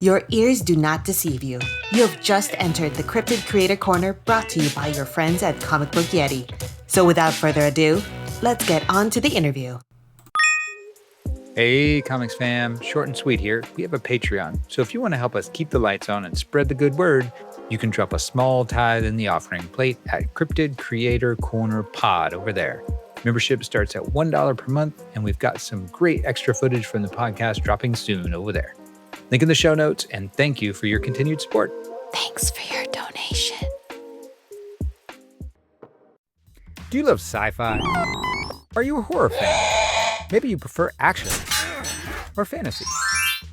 Your ears do not deceive you. You have just entered the Cryptid Creator Corner brought to you by your friends at Comic Book Yeti. So without further ado, let's get on to the interview. Hey, Comics fam, short and sweet here. We have a Patreon, so if you want to help us keep the lights on and spread the good word, you can drop a small tithe in the offering plate at Cryptid Creator Corner Pod over there. Membership starts at $1 per month, and we've got some great extra footage from the podcast dropping soon over there. Link in the show notes, and thank you for your continued support. Thanks for your donation. Do you love sci-fi? Are you a horror fan? Maybe you prefer action or fantasy.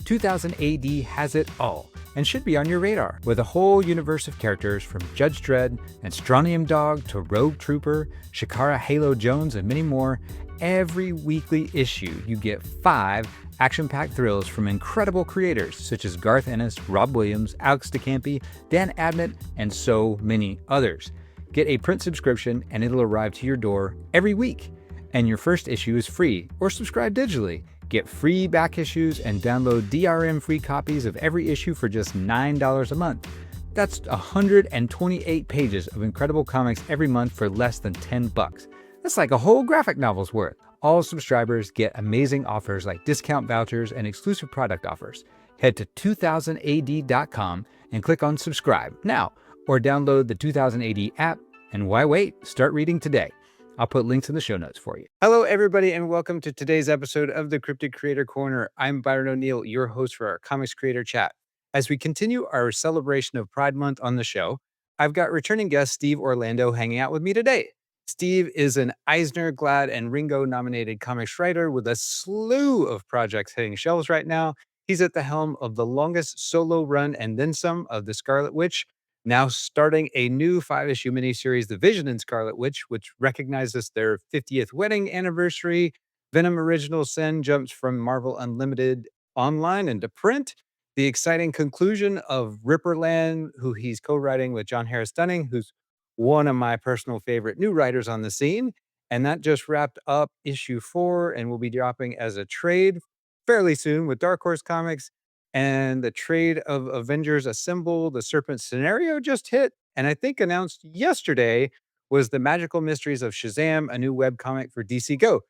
2000 AD has it all and should be on your radar. With a whole universe of characters from Judge Dredd and Strontium Dog to Rogue Trooper, Shakara Halo Jones, and many more, every weekly issue you get 5 action-packed thrills from incredible creators such as Garth Ennis, Rob Williams, Alex DeCampi, Dan Abnett, and so many others. Get a print subscription and it'll arrive to your door every week. And your first issue is free, or subscribe digitally. Get free back issues and download DRM-free copies of every issue for just $9 a month. That's 128 pages of incredible comics every month for less than $10. That's like a whole graphic novel's worth. All subscribers get amazing offers like discount vouchers and exclusive product offers. Head to 2000ad.com and click on subscribe now, or download the 2000AD app. And why wait? Start reading today. I'll put links in the show notes for you. Hello, everybody, and welcome to today's episode of the Cryptid Creator Corner. I'm Byron O'Neill, your host for our Comics Creator Chat. As we continue our celebration of Pride Month on the show, I've got returning guest Steve Orlando hanging out with me today. Steve is an Eisner, Glad, and Ringo-nominated comics writer with a slew of projects hitting shelves right now. He's at the helm of the longest solo run and then some of the Scarlet Witch, now starting a new 5-issue miniseries, The Vision and Scarlet Witch, which recognizes their 50th wedding anniversary. Venom Original Sin jumps from Marvel Unlimited online into print. The exciting conclusion of Ripperland, who he's co-writing with John Harris Dunning, who's one of my personal favorite new writers on the scene. And that just wrapped up issue 4 and will be dropping as a trade fairly soon with Dark Horse Comics. And the trade of Avengers Assemble, the Serpent Scenario just hit, and I think announced yesterday was the Magical Mysteries of Shazam, a new webcomic for DC Go.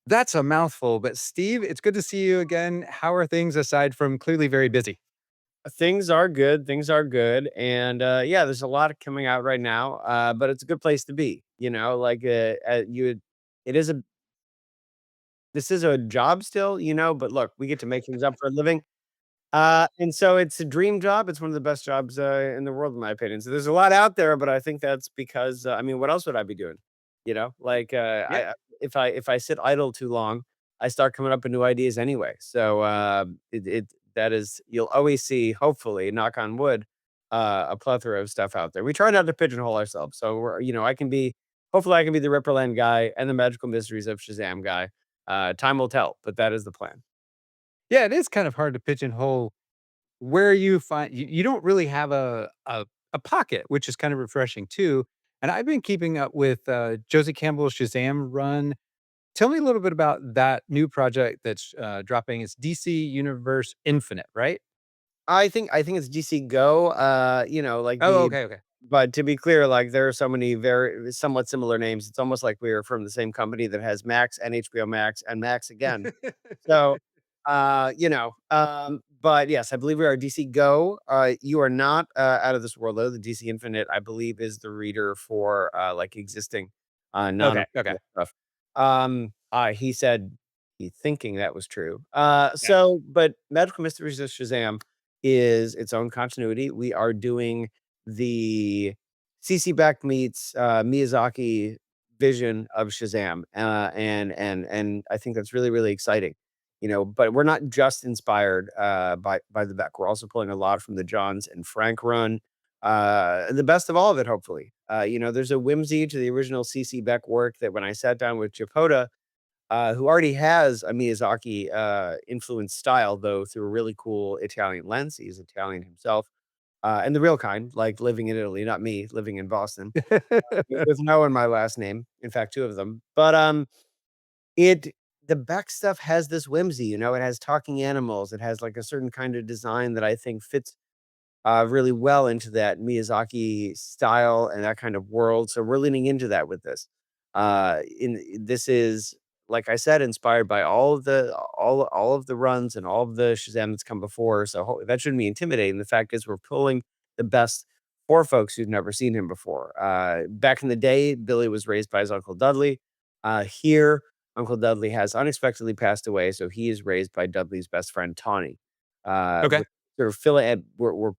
That's a mouthful, but Steve, it's good to see you again. How are things aside from clearly very busy? Things are good. Things are good. And yeah, there's a lot coming out right now. But it's a good place to be. It is a this is a job still, but look, we get to make things up for a living. And so it's a dream job. It's one of the best jobs in the world, in my opinion. So there's a lot out there, but I think that's because I mean, what else would I be doing? Yeah. If I sit idle too long, I start coming up with new ideas anyway. So that is you'll always see, hopefully, knock on wood, a plethora of stuff out there. We try not to pigeonhole ourselves. So hopefully I can be the Ripperland guy and the Magical Mysteries of Shazam guy. Time will tell, but that is the plan. Yeah, it is kind of hard to pigeonhole where you find you don't really have a pocket, which is kind of refreshing too. And I've been keeping up with Josie Campbell's Shazam run. Tell me a little bit about that new project that's dropping. It's DC Universe Infinite, right? I think it's DC Go. Oh, okay, okay. But to be clear, like there are so many very somewhat similar names. It's almost like we are from the same company that has Max and HBO Max and Max again. So, but yes, I believe we are DC Go. You are not out of this world though. The DC Infinite, I believe, is the reader for like existing non Okay, okay. stuff. He said he thinking that was true. Yeah. But Magical Mysteries of Shazam is its own continuity. We are doing the CC Beck meets Miyazaki vision of Shazam, and I think that's really really exciting. But we're not just inspired by the Beck. We're also pulling a lot from the Johns and Frank run. The best of all of it, hopefully. There's a whimsy to the original CC Beck work that when I sat down with Chipoda, who already has a Miyazaki influenced style, though through a really cool Italian lens. He's Italian himself, and the real kind, like living in Italy, not me living in Boston, with no in my last name. In fact, two of them. But it the Beck stuff has this whimsy, it has talking animals, it has like a certain kind of design that I think fits really well into that Miyazaki style and that kind of world. So we're leaning into that with this. This is, like I said, inspired by all of the runs and all of the Shazam that's come before. So that shouldn't be intimidating. The fact is, we're pulling the best for folks who've never seen him before. Back in the day, Billy was raised by his Uncle Dudley. Here, Uncle Dudley has unexpectedly passed away, so he is raised by Dudley's best friend Tawny. Okay. With sort of we're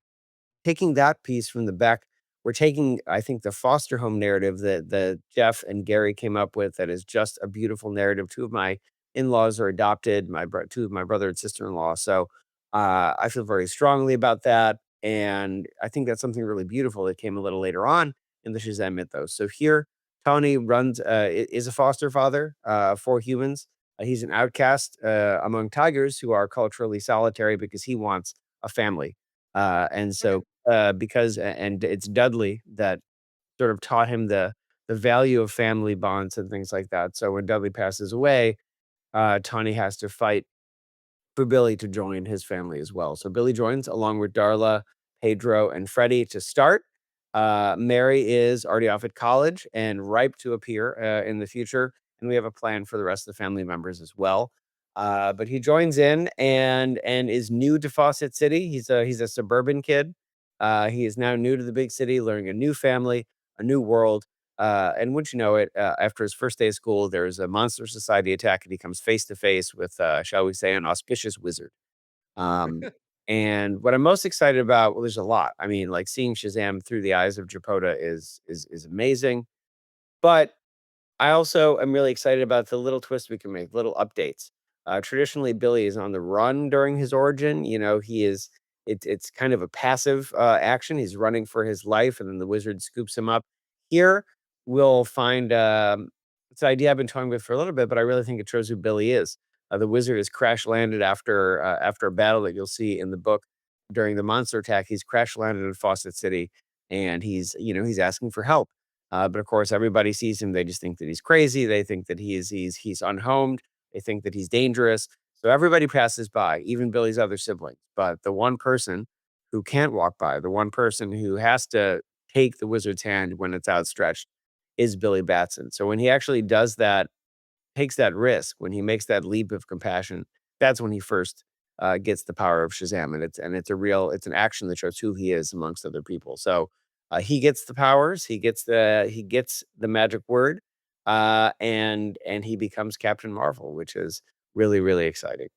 taking that piece from the back. We're taking, I think, the foster home narrative that Jeff and Gary came up with that is just a beautiful narrative. Two of my in-laws are adopted, two of my brother and sister-in-law. So I feel very strongly about that. And I think that's something really beautiful that came a little later on in the Shazam mythos. So here, Tony is a foster father for humans. He's an outcast among tigers who are culturally solitary because he wants a family. And Okay. so because and it's Dudley that sort of taught him the value of family bonds and things like that. So when Dudley passes away, Tawny has to fight for Billy to join his family as well. So Billy joins along with Darla, Pedro, and Freddie to start. Mary is already off at college and ripe to appear in the future, and we have a plan for the rest of the family members as well. But he joins in and is new to Fawcett City. He's a suburban kid. He is now new to the big city, learning a new family, a new world. And wouldn't you know it, after his first day of school, there's a monster society attack, and he comes face to face with, shall we say, an auspicious wizard. Um, and what I'm most excited about, well, there's a lot. I mean, like seeing Shazam through the eyes of Japoda is amazing. But I also am really excited about the little twists we can make, little updates. Traditionally, Billy is on the run during his origin. It's kind of a passive action. He's running for his life, and then the wizard scoops him up. Here, we'll find it's an idea I've been toying with for a little bit, but I really think it shows who Billy is. The wizard has crash landed after a battle that you'll see in the book during the monster attack. He's crash landed in Fawcett City, and he's asking for help. But of course, everybody sees him. They just think that he's crazy. They think that he's unhomed. They think that he's dangerous. So everybody passes by, even Billy's other siblings. But the one person who can't walk by, the one person who has to take the wizard's hand when it's outstretched, is Billy Batson. So when he actually does that, takes that risk, when he makes that leap of compassion, that's when he first gets the power of Shazam, and it's an action that shows who he is amongst other people. So he gets the powers, he gets the magic word, and he becomes Captain Marvel, which is really really exciting.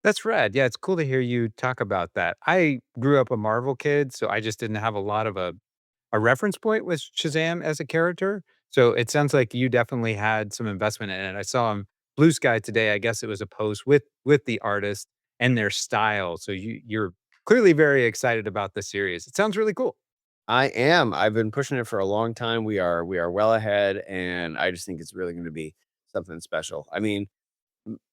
That's rad. Yeah, it's cool to hear you talk about that. I grew up a Marvel kid, so I just didn't have a lot of a reference point with Shazam as a character. So it sounds like you definitely had some investment in it. I saw on Blue Sky today. I guess it was a post with the artist and their style. So you're clearly very excited about the series. It sounds really cool. I am. I've been pushing it for a long time. We are well ahead, and I just think it's really going to be something special. I mean,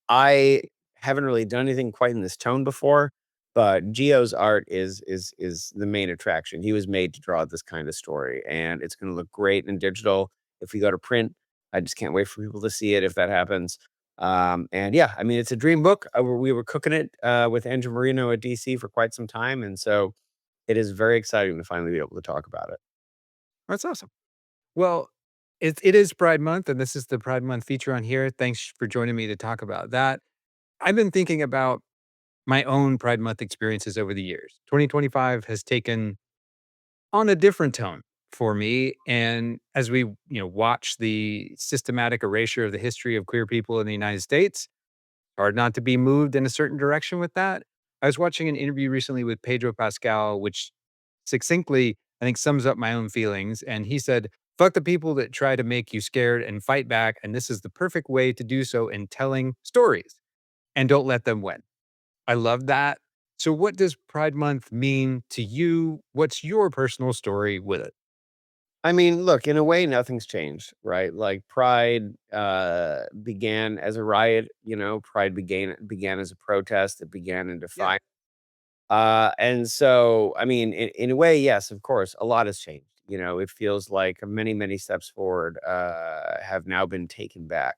I haven't really done anything quite in this tone before, but Geo's art is the main attraction. He was made to draw this kind of story, and it's gonna look great in digital if we go to print. I just can't wait for people to see it if that happens. And yeah, I mean, it's a dream book. We were cooking it with Andrew Marino at DC for quite some time, and so it is very exciting to finally be able to talk about it. That's awesome. Well, it is Pride Month, and this is the Pride Month feature on here. Thanks for joining me to talk about that. I've been thinking about my own Pride Month experiences over the years. 2025 has taken on a different tone for me. And as we, watch the systematic erasure of the history of queer people in the United States, hard not to be moved in a certain direction with that. I was watching an interview recently with Pedro Pascal, which succinctly, I think, sums up my own feelings. And he said, fuck the people that try to make you scared and fight back. And this is the perfect way to do so in telling stories and don't let them win. I love that. So, what does Pride Month mean to you? What's your personal story with it? I mean, look, in a way, nothing's changed, right? Like Pride began as a riot, Pride began as a protest, it began in Yeah. defiance. And so, I mean, in a way, yes, of course, a lot has changed. It feels like many, many steps forward have now been taken back.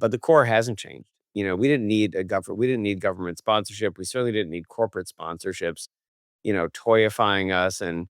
But the core hasn't changed. We didn't need we didn't need government sponsorship. We certainly didn't need corporate sponsorships, toyifying us and,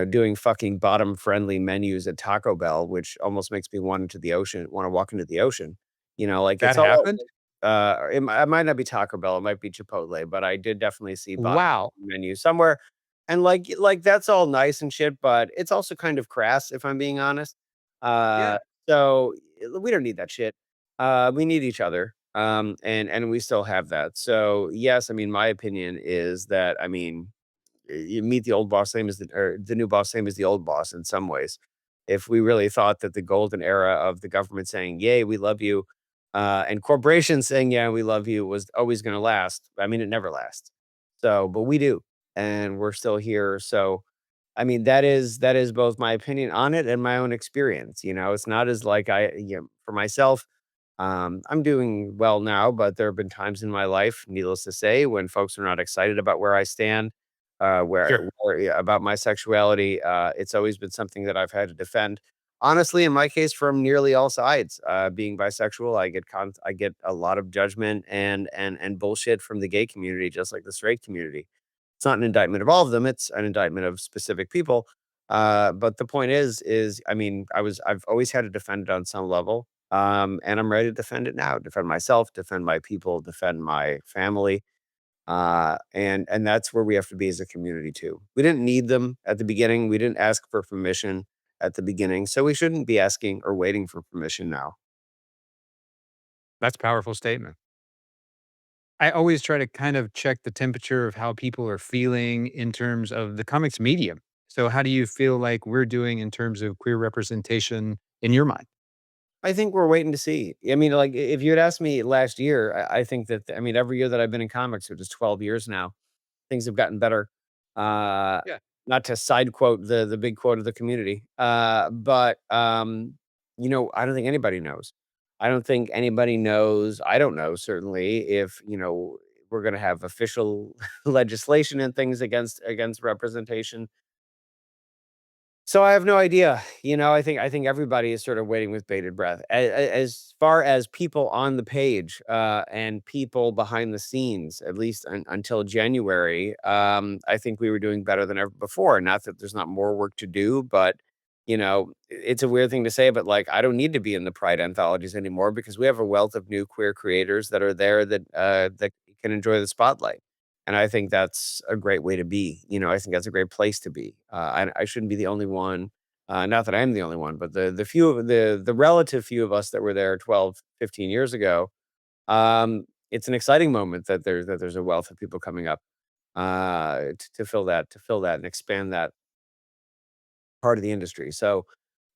doing fucking bottom friendly menus at Taco Bell, which almost makes me want to walk into the ocean. Like That it's all happened? it might not be Taco Bell, it might be Chipotle, but I did definitely see bottom Wow. menu somewhere. And like that's all nice and shit, but it's also kind of crass if I'm being honest. Uh Yeah. so we don't need that shit. We need each other. And we still have that. So yes, I mean my opinion is that you meet the old boss same as the new boss same as the old boss in some ways. If we really thought that the golden era of the government saying, "Yay, we love you," and corporations saying, "Yeah, we love you," was always going to last. I mean, it never lasts. So, but we do, and we're still here. So, that is both my opinion on it and my own experience. It's not as like for myself. I'm doing well now, but there have been times in my life, needless to say, when folks are not excited about where I stand, Sure. yeah, about my sexuality. It's always been something that I've had to defend. Honestly, in my case, from nearly all sides. Being bisexual, I get a lot of judgment and bullshit from the gay community, just like the straight community. It's not an indictment of all of them. It's an indictment of specific people. But the point is, I've always had to defend it on some level. And I'm ready to defend it now, defend myself, defend my people, defend my family. And that's where we have to be as a community too. We didn't need them at the beginning. We didn't ask for permission at the beginning. So we shouldn't be asking or waiting for permission now. That's a powerful statement. I always try to kind of check the temperature of how people are feeling in terms of the comics medium. So how do you feel like we're doing in terms of queer representation in your mind? I think we're waiting to see. Like if you had asked me last year, I think that, every year that I've been in comics, which is 12 years now, things have gotten better. Uh, Yeah. Not to side quote the big quote of the community, but I don't think anybody knows. I don't think anybody knows. I don't know certainly if we're going to have official legislation and things against representation. So I have no idea. I think everybody is sort of waiting with bated breath. As far as people on the page and people behind the scenes, at least until January, I think we were doing better than ever before. Not that there's not more work to do, but it's a weird thing to say, but like I don't need to be in the Pride anthologies anymore because we have a wealth of new queer creators that are there that can enjoy the spotlight. And I think that's a great way to be. I think that's a great place to be. I shouldn't be the only one. Not that I'm the only one, but the relative few of us that were there 12, 15 years ago, it's an exciting moment that there's a wealth of people coming up to fill that and expand that part of the industry. So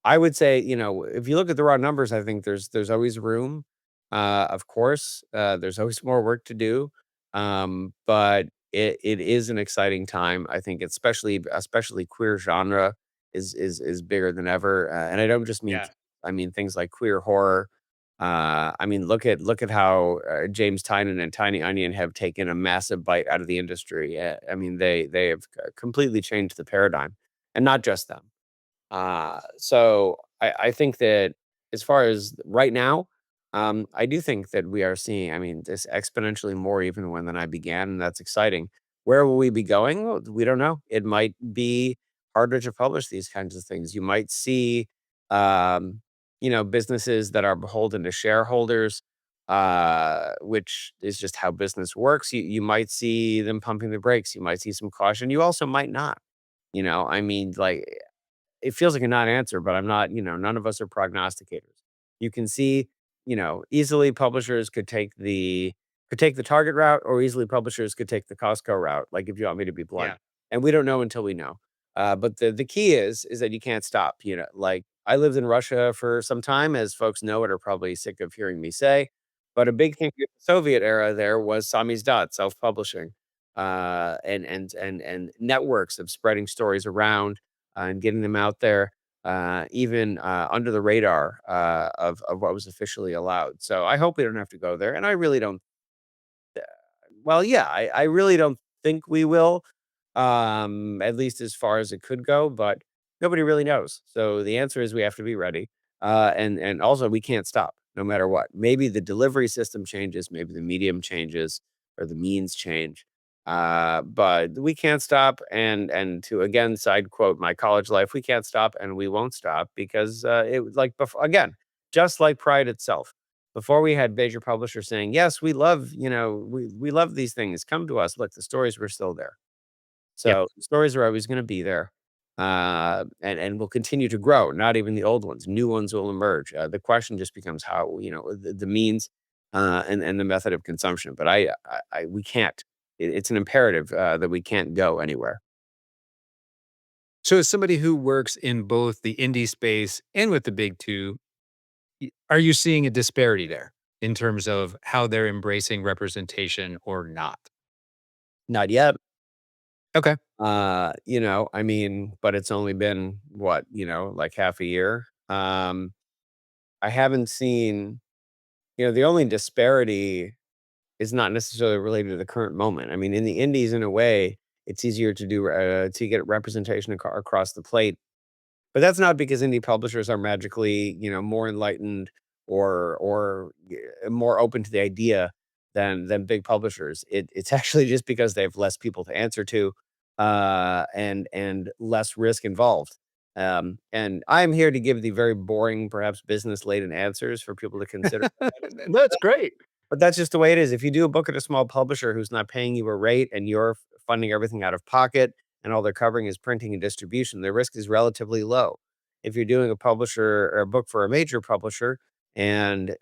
I would say, if you look at the raw numbers, I think there's always room. Of course, there's always more work to do. But it is an exciting time. I think especially queer genre is bigger than ever. And I don't just mean Yeah. I mean things like queer horror. Look at how James Tynan and Tiny Onion have taken a massive bite out of the industry. They have completely changed the paradigm, and not just them. So I think that as far as right now, I do think that we are seeing, this exponentially more even when than I began, and that's exciting. Where will we be going? Well, we don't know. It might be harder to publish these kinds of things. You might see, um, businesses that are beholden to shareholders, which is just how business works. You might see them pumping the brakes. You might see some caution. You also might not. Like it feels like a non-answer, but I'm not, none of us are prognosticators. You can see, easily publishers could take the Target route, or easily publishers could take the Costco route, like if you want me to be blunt. Yeah. And we don't know until we know. But the key is that you can't stop. Like I lived in Russia for some time, as folks know it are probably sick of hearing me say. But a big thing in the Soviet era there was samizdat, self-publishing, and networks of spreading stories around and getting them out there, even under the radar of what was officially allowed. So I hope we don't have to go there, and I really don't. Well, yeah, I really don't think we will, at least as far as it could go, but nobody really knows. So the answer is we have to be ready, and also we can't stop. no matter what. Maybe the delivery system changes, maybe the medium changes, or the means change. But we can't stop. And to again side quote my college life, we can't stop and we won't stop because it was like before, again, just like Pride itself. Before we had major publishers saying, "Yes, we love, we love these things. Come to us." Look, the stories were still there. Yep. So stories are always going to be there, and will continue to grow. Not even the old ones; new ones will emerge. The question just becomes how the means, and the method of consumption. But we can't. It's an imperative that we can't go anywhere. So, as somebody who works in both the indie space and with the big two, are you seeing a disparity there in terms of how they're embracing representation or not? Not yet. Okay. I mean, but it's only been what, like half a year. I haven't seen, the only disparity is not necessarily related to the current moment. I mean, in the indies, in a way, it's easier to get representation across the plate, but that's not because indie publishers are magically, more enlightened or more open to the idea than big publishers. It's actually just because they have less people to answer to, and less risk involved. And I'm here to give the very boring, perhaps business laden answers for people to consider. That's great. But that's just the way it is. If you do a book at a small publisher who's not paying you a rate and you're funding everything out of pocket and all they're covering is printing and distribution, the risk is relatively low. If you're doing a publisher or a book for a major publisher and,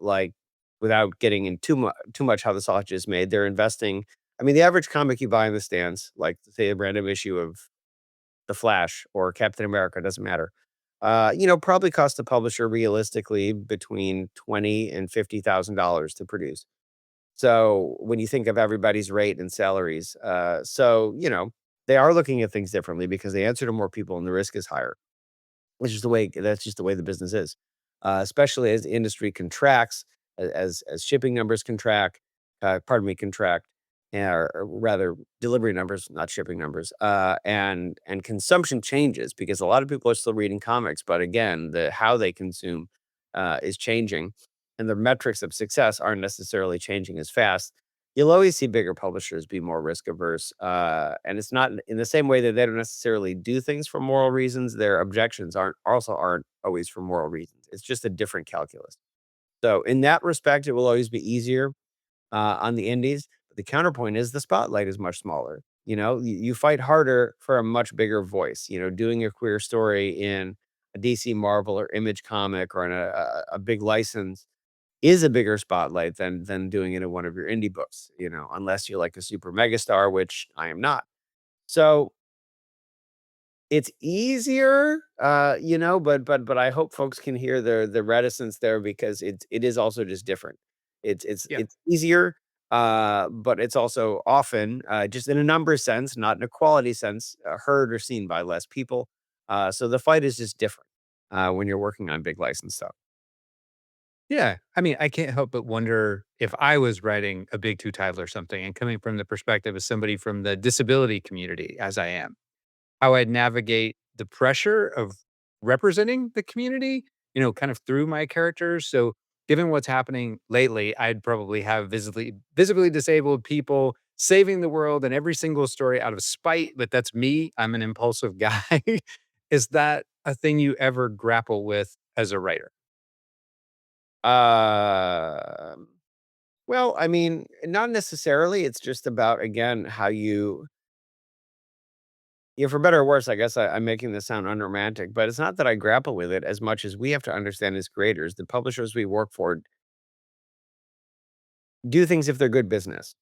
like without getting in too much how the sausage is made, they're investing. I mean, the average comic you buy in the stands, like say a random issue of The Flash or Captain America, doesn't matter. Probably cost the publisher realistically between 20 and $50,000 to produce. So when you think of everybody's rate and salaries, they are looking at things differently because they answer to more people and the risk is higher. That's just the way the business is. Especially as the industry contracts, as shipping numbers contract, or rather delivery numbers, not shipping numbers, and consumption changes because a lot of people are still reading comics, but again, the how they consume is changing, and the metrics of success aren't necessarily changing as fast. You'll always see bigger publishers be more risk averse, and it's not in the same way that they don't necessarily do things for moral reasons. Their objections aren't always for moral reasons. It's just a different calculus. So in that respect, it will always be easier on the indies. But the counterpoint is the spotlight is much smaller. You fight harder for a much bigger voice. Doing a queer story in a DC Marvel or Image comic or in a big license is a bigger spotlight than doing it in one of your indie books, unless you're like a super megastar, which I am not. So it's easier, but I hope folks can hear the reticence there because it is also just different. Yeah. It's easier, but it's also often, just in a numbers sense, not in a quality sense, heard or seen by less people. So the fight is just different, when you're working on big license stuff. Yeah. I mean, I can't help but wonder if I was writing a big two title or something and coming from the perspective of somebody from the disability community, as I am, how I'd navigate the pressure of representing the community, kind of through my characters. So, given what's happening lately, I'd probably have visibly disabled people saving the world in every single story out of spite, but that's me. I'm an impulsive guy. Is that a thing you ever grapple with as a writer? Um, well, I mean, not necessarily. It's just about, again, how for better or worse, I guess I'm making this sound unromantic, but it's not that I grapple with it as much as we have to understand as creators, the publishers we work for do things if they're good business.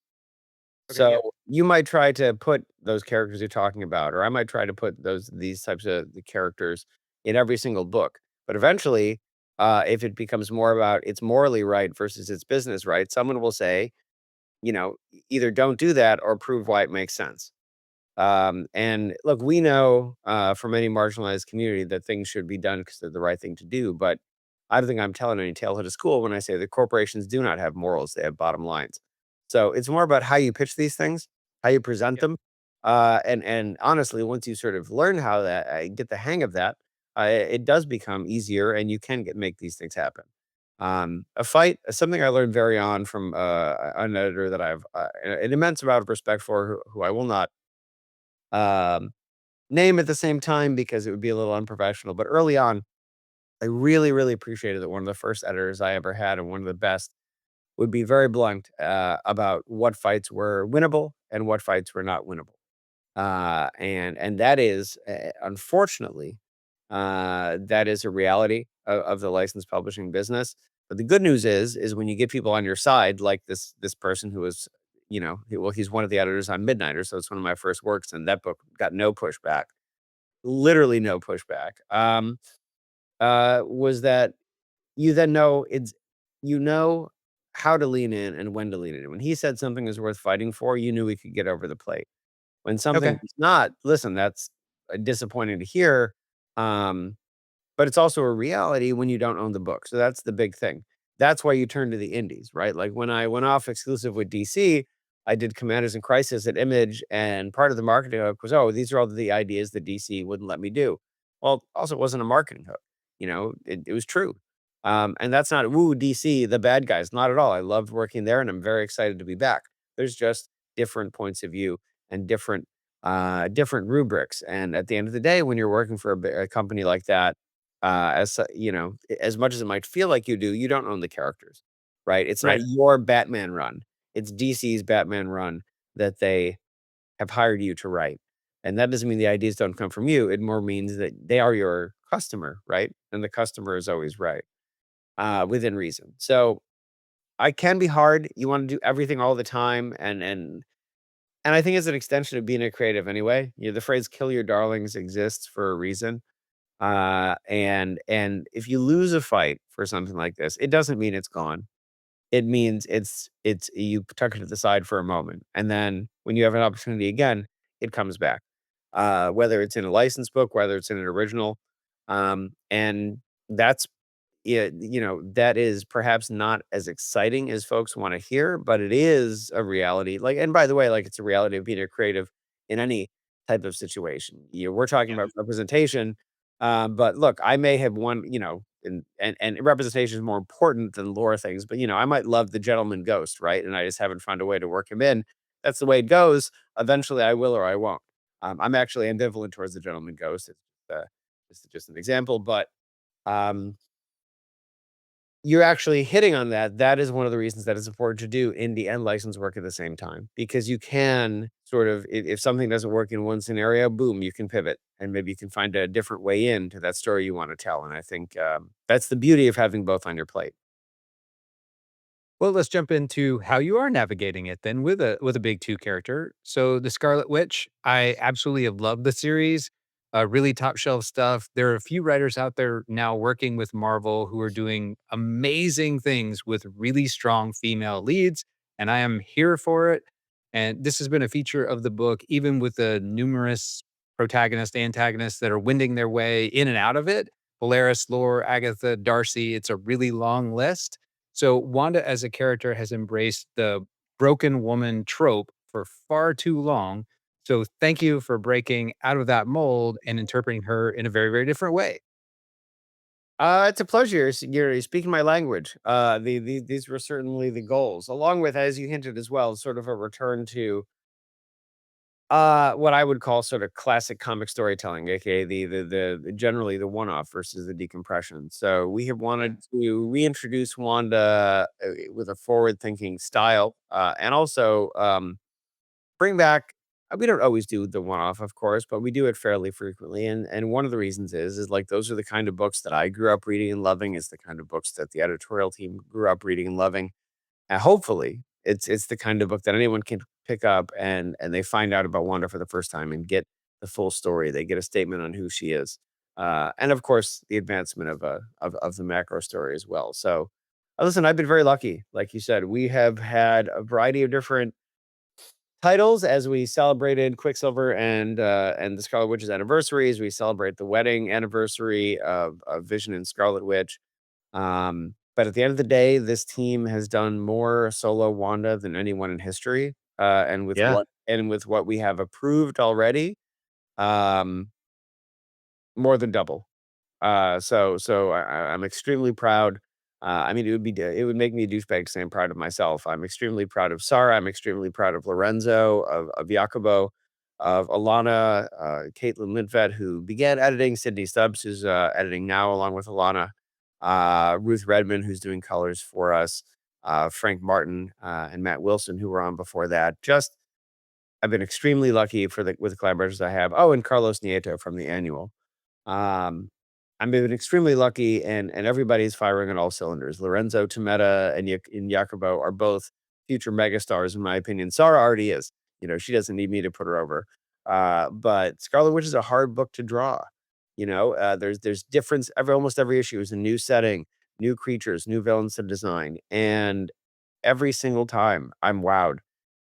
Okay. Yeah. So you might try to put those characters you're talking about, or I might try to put these types of the characters in every single book. But eventually, if it becomes more about it's morally right versus it's business right, someone will say, either don't do that or prove why it makes sense. And look, we know from any marginalized community that things should be done because they're the right thing to do. But I don't think I'm telling any tale to school when I say that corporations do not have morals; they have bottom lines. So it's more about how you pitch these things, how you present Yep. them, and honestly, once you sort of learn how that get the hang of that, it does become easier, and you can make these things happen. A fight, something I learned very on from an editor that I've an immense amount of respect for, who I will not um, name at the same time because it would be a little unprofessional. But early on, I really, really appreciated that one of the first editors I ever had and one of the best would be very blunt about what fights were winnable and what fights were not winnable. And that is, unfortunately, that is a reality of the licensed publishing business. But the good news is when you get people on your side, like this person who was, he's one of the editors on Midnighter, so it's one of my first works, and that book got no pushback, literally no pushback. Was that you then know you know how to lean in and when to lean in. When he said something is worth fighting for, you knew he could get over the plate. When something Okay. is not, listen, that's disappointing to hear, um, but it's also a reality when you don't own the book, so that's the big thing. That's why you turn to the indies, right? Like, when I went off exclusive with DC, I did Commanders in Crisis at Image, and part of the marketing hook was, "Oh, these are all the ideas that DC wouldn't let me do." Well, also, it wasn't a marketing hook, it was true. And that's not, "Woo, DC, the bad guys," not at all. I loved working there, and I'm very excited to be back. There's just different points of view and different rubrics, and at the end of the day, when you're working for a company like that, as much as it might feel like you do, you don't own the characters, right? It's not Right. your Batman run. It's DC's Batman run that they have hired you to write. And that doesn't mean the ideas don't come from you. It more means that they are your customer, right? And the customer is always right, within reason. So I can be hard. You want to do everything all the time. And I think it's an extension of being a creative anyway. The phrase kill your darlings exists for a reason. And if you lose a fight for something like this, it doesn't mean it's gone. It means it's you tuck it to the side for a moment, and then when you have an opportunity again, it comes back. Whether it's in a licensed book, whether it's in an original, and that's yeah, that is perhaps not as exciting as folks wanna hear, but it is a reality, like, and by the way, like, it's a reality of being a creative in any type of situation. We're talking Yeah. about representation, but look, I may have won, and representation is more important than lore things, but, I might love the gentleman ghost, right? And I just haven't found a way to work him in. That's the way it goes. Eventually, I will or I won't. I'm actually ambivalent towards the gentleman ghost. It's just an example, but, um you're actually hitting on that. That is one of the reasons that it's important to do indie and licensed work at the same time, because you can sort of, if something doesn't work in one scenario, boom, you can pivot and maybe you can find a different way into that story you want to tell. And I think that's the beauty of having both on your plate. Well, let's jump into how you are navigating it then with a big 2 character. So, The Scarlet Witch, I absolutely have loved the series, really top shelf stuff. There are a few writers out there now working with Marvel who are doing amazing things with really strong female leads, and I am here for it. And this has been a feature of the book, even with the numerous protagonists, antagonists that are winding their way in and out of it. Polaris, Lore, Agatha, Darcy, it's a really long list. So Wanda as a character has embraced the broken woman trope for far too long. So thank you for breaking out of that mold and interpreting her in a very, very different way. It's a pleasure. You're speaking my language. These were certainly the goals, along with, as you hinted as well, sort of a return to what I would call sort of classic comic storytelling, aka the generally the one-off versus the decompression. So we have Yeah. wanted to reintroduce Wanda with a forward-thinking style, and also bring back. We don't always do the one-off, of course, but we do it fairly frequently. And one of the reasons is like those are the kind of books that I grew up reading and loving. Is the kind of books that the editorial team grew up reading and loving. And hopefully, it's the kind of book that anyone can pick up and they find out about Wanda for the first time and get the full story. They get a statement on who she is, and of course, the advancement of the macro story as well. So, listen, I've been very lucky. Like you said, we have had a variety of different titles as we celebrated Quicksilver and the Scarlet Witch's anniversaries. We celebrate the wedding anniversary of Vision and Scarlet Witch. But at the end of the day, this team has done more solo Wanda than anyone in history. And with Yeah. what we have approved already, um, more than double. I'm extremely proud. I mean, it would make me a douchebag to say I'm proud of myself. I'm extremely proud of Sarah. I'm extremely proud of Lorenzo, of Jacobo, of Alana, Caitlin Linfeld, who began editing, Sydney Stubbs, who's editing now along with Alana, Ruth Redmond, who's doing colors for us, Frank Martin, and Matt Wilson, who were on before that. Just I've been extremely lucky with the collaborators I have. Oh, and Carlos Nieto from the annual. Um, I've been extremely lucky, and everybody's firing on all cylinders. Lorenzo Tometa and Jacobo are both future megastars, in my opinion. Sarah already is. She doesn't need me to put her over. But Scarlet Witch is a hard book to draw. There's difference. Almost every issue is a new setting, new creatures, new villains to design, and every single time I'm wowed.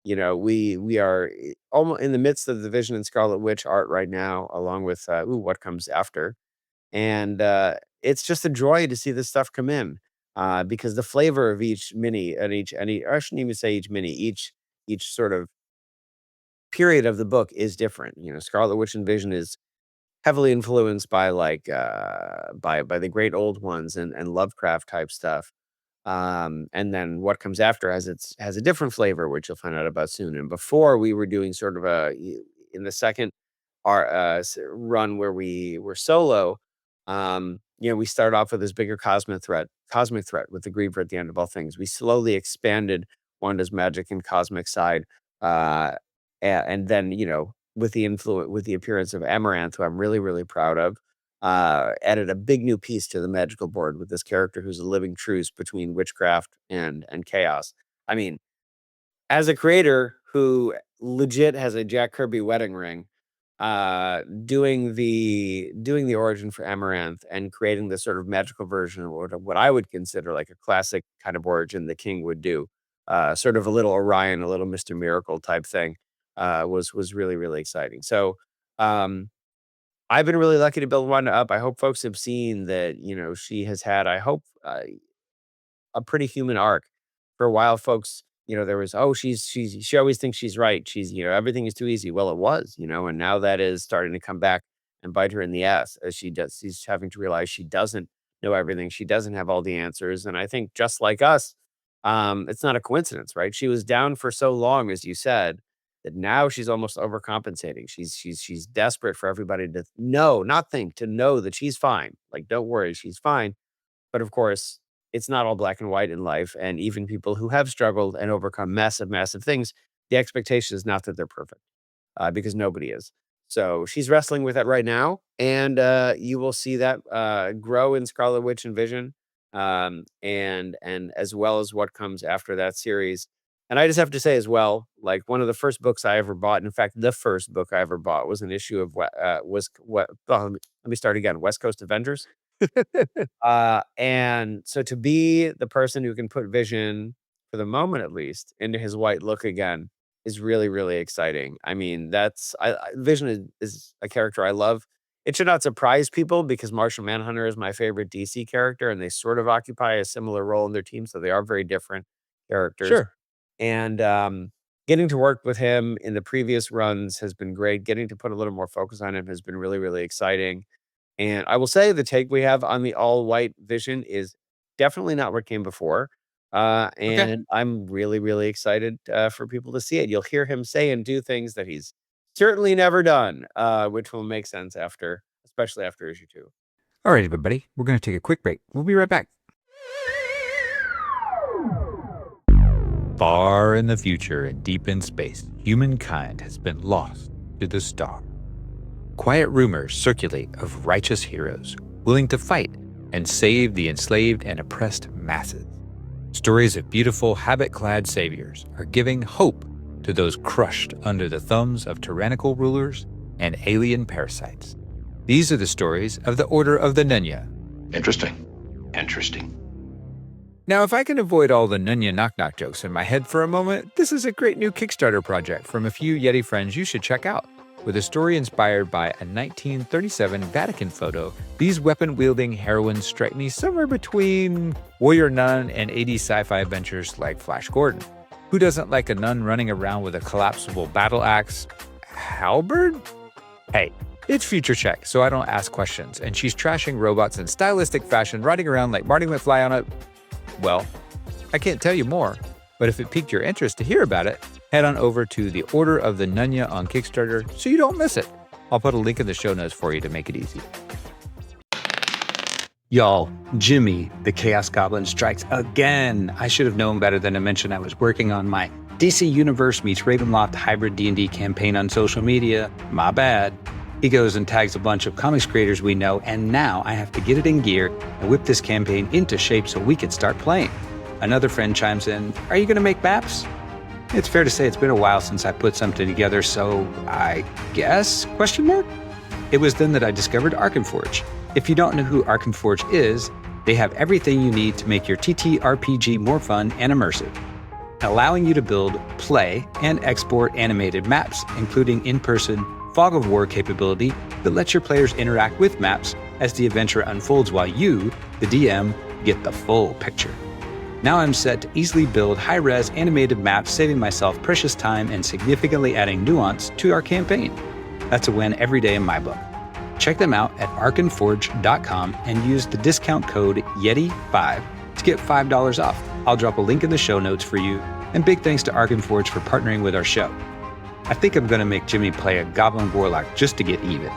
We are almost in the midst of the Vision and Scarlet Witch art right now, along with what comes after. And it's just a joy to see this stuff come in, because the flavor of each mini and any I shouldn't even say each mini, each sort of period of the book is different. Scarlet Witch and Vision is heavily influenced by by the great old ones and Lovecraft type stuff. And then what comes after has a different flavor, which you'll find out about soon. And before we were doing sort of in the second our run where we were solo, we started off with this bigger cosmic threat with the Griever at the end of all things. We slowly expanded Wanda's magic and cosmic side, uh, and then with the appearance of Amaranth, who I'm really really proud of, added a big new piece to the magical board with this character who's a living truce between witchcraft and chaos. I mean, as a creator who legit has a Jack Kirby wedding ring, doing the origin for Amaranth and creating this sort of magical version of what I would consider like a classic kind of origin the King would do, sort of a little Orion, a little Mr. Miracle type thing, was really really exciting. So um, I've been really lucky to build Wanda up. I hope folks have seen that. She has had. I hope. A pretty human arc. For a while, folks, there was, "Oh, she always thinks she's right. Everything is too easy." Well, it was, and now that is starting to come back and bite her in the ass as she's having to realize she doesn't know everything. She doesn't have all the answers. And I think just like us, it's not a coincidence, right? She was down for so long, as you said, that now she's almost overcompensating. She's desperate for everybody to know, not think, to know that she's fine. Like, don't worry, she's fine. But of course, it's not all black and white in life. And even people who have struggled and overcome massive, massive things, the expectation is not that they're perfect, because nobody is. So she's wrestling with that right now. And you will see that grow in Scarlet Witch and Vision, and as well as what comes after that series. And I just have to say as well, like one of the first books I ever bought, in fact, the first book I ever bought was an issue of was what? Let me start again. West Coast Avengers. And so to be the person who can put Vision, for the moment at least, into his white look again is really, really exciting. I mean, Vision is a character I love. It should not surprise people because Martian Manhunter is my favorite DC character, and they sort of occupy a similar role in their team, so they are very different characters. Sure. And getting to work with him in the previous runs has been great. Getting to put a little more focus on him has been really, really exciting. And I will say the take we have on the all white Vision is definitely not what came before. Okay. And I'm really, really excited for people to see it. You'll hear him say and do things that he's certainly never done, which will make sense especially after issue 2. All right, everybody. We're going to take a quick break. We'll be right back. Far in the future and deep in space, humankind has been lost to the star. Quiet rumors circulate of righteous heroes willing to fight and save the enslaved and oppressed masses. Stories of beautiful, habit-clad saviors are giving hope to those crushed under the thumbs of tyrannical rulers and alien parasites. These are the stories of the Order of the Nunya. Interesting. Interesting. Now, if I can avoid all the Nunya knock-knock jokes in my head for a moment, this is a great new Kickstarter project from a few Yeti friends you should check out. With a story inspired by a 1937 Vatican photo, these weapon-wielding heroines strike me somewhere between warrior nun and 80s sci-fi adventures like Flash Gordon. Who doesn't like a nun running around with a collapsible battle axe? Halberd? Hey, it's Future Check, so I don't ask questions, and she's trashing robots in stylistic fashion, riding around like Marty McFly on a... Well, I can't tell you more, but if it piqued your interest to hear about it, head on over to the Order of the Nunya on Kickstarter so you don't miss it. I'll put a link in the show notes for you to make it easy. Y'all, Jimmy, the Chaos Goblin, strikes again. I should have known better than to mention I was working on my DC Universe meets Ravenloft hybrid D&D campaign on social media. My bad. He goes and tags a bunch of comics creators we know, and now I have to get it in gear and whip this campaign into shape so we can start playing. Another friend chimes in, "Are you going to make maps?" It's fair to say it's been a while since I put something together, so I guess? Question mark? It was then that I discovered Arkenforge. If you don't know who Arkenforge is, they have everything you need to make your TTRPG more fun and immersive, allowing you to build, play, and export animated maps, including in-person Fog of War capability that lets your players interact with maps as the adventure unfolds while you, the DM, get the full picture. Now I'm set to easily build high-res animated maps, saving myself precious time and significantly adding nuance to our campaign. That's a win every day in my book. Check them out at arkenforge.com and use the discount code YETI5 to get $5 off. I'll drop a link in the show notes for you, and big thanks to Arkenforge for partnering with our show. I think I'm going to make Jimmy play a Goblin Warlock just to get even.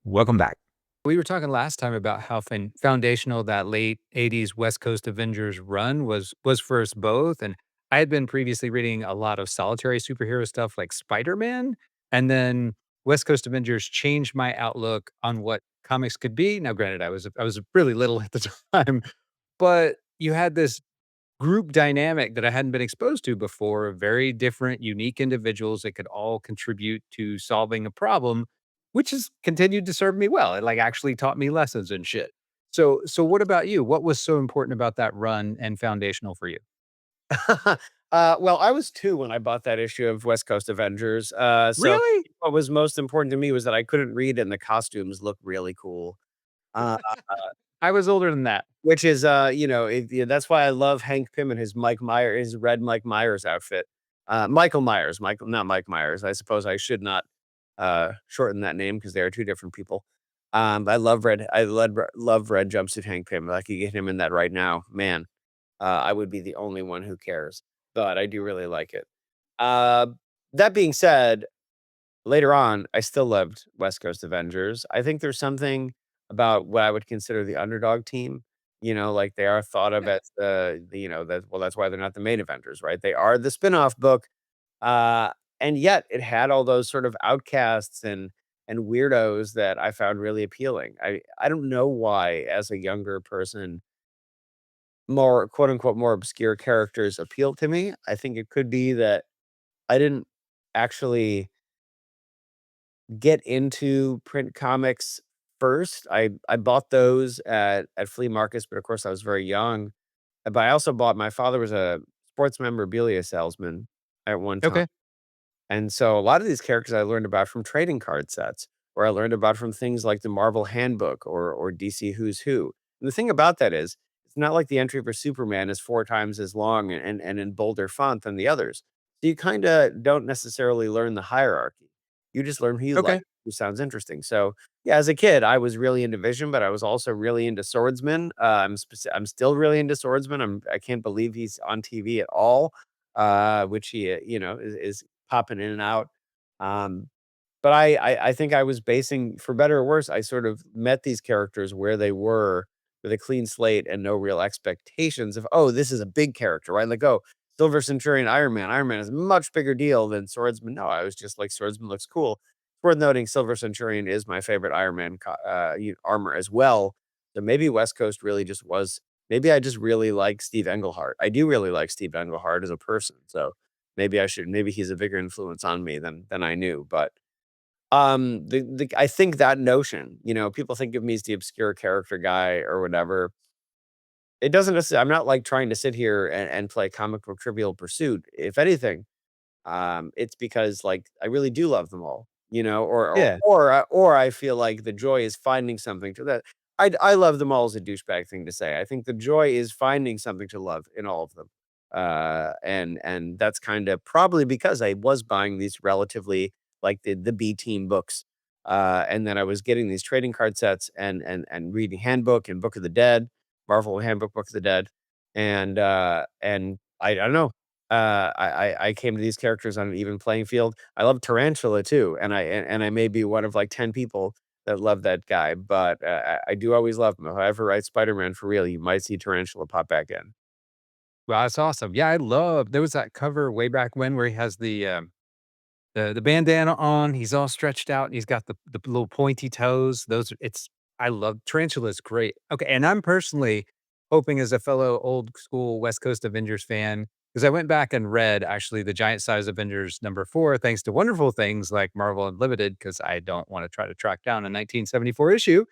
Welcome back. We were talking last time about how foundational that late 80s West Coast Avengers run was for us both. And I had been previously reading a lot of solitary superhero stuff like Spider-Man. And then West Coast Avengers changed my outlook on what comics could be. Now, granted, I was really little at the time, but you had this group dynamic that I hadn't been exposed to before, very different, unique individuals that could all contribute to solving a problem, which has continued to serve me well. It like actually taught me lessons and shit. So what about you? What was so important about that run and foundational for you? Well, I was 2 when I bought that issue of West Coast Avengers. So Really? what was most important to me was that I couldn't read and the costumes looked really cool. Uh, I was older than that. which is, yeah, that's why I love Hank Pym and his red Mike Myers outfit. Michael Myers, not Mike Myers. I suppose I should not shorten that name because they are 2 different people. I love red jumpsuit Hank Pym. If I could get him in that right now, man, I would be the only one who cares. But I do really like it. Uh, that being said, later on, I still loved West Coast Avengers. I think there's something about what I would consider the underdog team. Like they are thought of as that's why they're not the main Avengers, right? They are the spin-off book. Uh, and yet it had all those sort of outcasts and weirdos that I found really appealing. I don't know why, as a younger person, more quote unquote more obscure characters appeal to me. I think it could be that I didn't actually get into print comics first. I bought those at flea markets, but of course I was very young. But I also bought my father was a sports memorabilia salesman at one time. Okay. And so a lot of these characters I learned about from trading card sets, or I learned about from things like the Marvel Handbook or DC Who's Who. And the thing about that is, it's not like the entry for Superman is 4 times as long and in bolder font than the others. So you kind of don't necessarily learn the hierarchy. You just learn who you like, Okay. who sounds interesting. So yeah, as a kid, I was really into Vision, but I was also really into Swordsman. I'm still really into Swordsman. I can't believe he's on TV at all, which he is popping in and out. Um, but I think I was basing for better or worse, I sort of met these characters where they were with a clean slate and no real expectations of, "Oh, this is a big character," right? Like, "Oh, Silver Centurion, Iron Man. Iron Man is a much bigger deal than Swordsman." No, I was just like, "Swordsman looks cool." It's worth noting Silver Centurion is my favorite Iron Man armor as well. So maybe West Coast really just was maybe I just really like Steve Englehart. I do really like Steve Englehart as a person, so maybe he's a bigger influence on me than I knew, but I think that notion, people think of me as the obscure character guy or whatever. It doesn't necessarily I'm not like trying to sit here and play comic book Trivial Pursuit. If anything, it's because, like, I really do love them all, Yeah. or I feel like the joy is finding something to that. I love them all is a douchebag thing to say. I think the joy is finding something to love in all of them. And that's kinda probably because I was buying these relatively like the B team books, and then I was getting these trading card sets and reading Handbook and Book of the Dead, Marvel Handbook Book of the Dead, and I don't know. I came to these characters on an even playing field. I love Tarantula too, and I may be one of like 10 people that love that guy, but I do always love him. If I ever write Spider-Man for real, you might see Tarantula pop back in. Wow, that's awesome. Yeah, I love there was that cover way back when where he has the bandana on, he's all stretched out, and he's got the little pointy toes. Those it's I love Tarantula's great. Okay, and I'm personally hoping as a fellow old school West Coast Avengers fan, because I went back and read actually the Giant Size Avengers #4 thanks to wonderful things like Marvel Unlimited, because I don't want to try to track down a 1974 issue.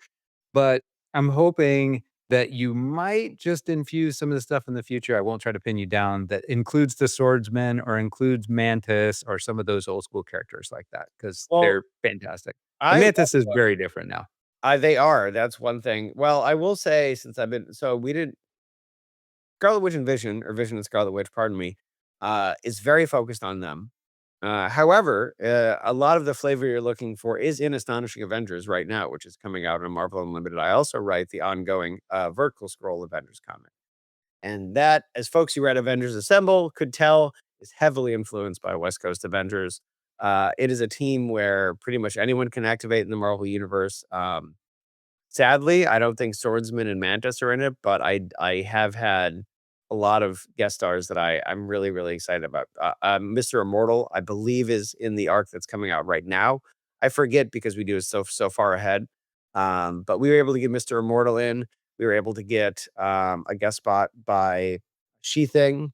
But I'm hoping that you might just infuse some of the stuff in the future. I won't try to pin you down that includes the swordsman or includes Mantis or some of those old school characters like that because Well, they're fantastic. And I Mantis is very different now. they are. That's one thing. Well, I will say since I've been so we did Scarlet Witch and Vision, or Vision and Scarlet Witch, pardon me, is very focused on them. However, a lot of the flavor you're looking for is in Astonishing Avengers right now, which is coming out in Marvel Unlimited. I also write the ongoing Vertical Scroll Avengers comic. And that, as folks who read Avengers Assemble could tell, is heavily influenced by West Coast Avengers. It is a team where pretty much anyone can activate in the Marvel Universe. Sadly, I don't think Swordsman and Mantis are in it, but I have had a lot of guest stars that I'm really, really excited about. Mr. Immortal, I believe, is in the arc that's coming out right now. I forget because we do it so far ahead. But we were able to get Mr. Immortal in. We were able to get a guest spot by She Thing.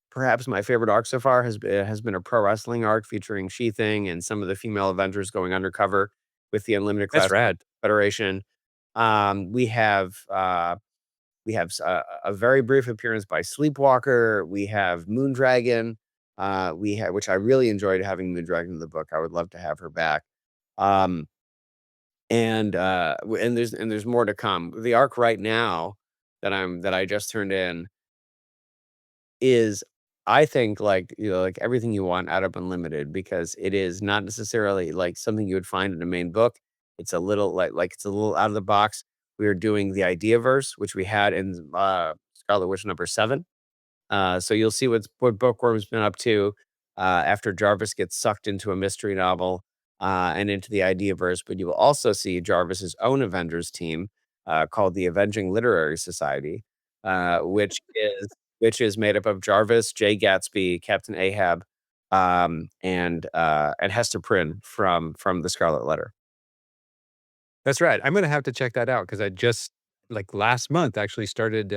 Perhaps my favorite arc so far has been a pro wrestling arc featuring She Thing and some of the female Avengers going undercover with the Unlimited That's Class rad. Federation. We have a very brief appearance by Sleepwalker. We have Moondragon. We have which I really enjoyed having Moondragon in the book. I would love to have her back. Um, and there's more to come. The arc right now that I just turned in is I think like like everything you want out of Unlimited because it is not necessarily like something you would find in a main book. It's a little like it's a little out of the box. We are doing the idea verse, which we had in Scarlet Witch #7. So you'll see what Bookworm's been up to after Jarvis gets sucked into a mystery novel and into the Ideaverse. But you will also see Jarvis's own Avengers team called the Avenging Literary Society, which is made up of Jarvis, Jay Gatsby, Captain Ahab, and Hester Prynne from the Scarlet Letter. That's right. I'm gonna have to check that out because I just like last month actually started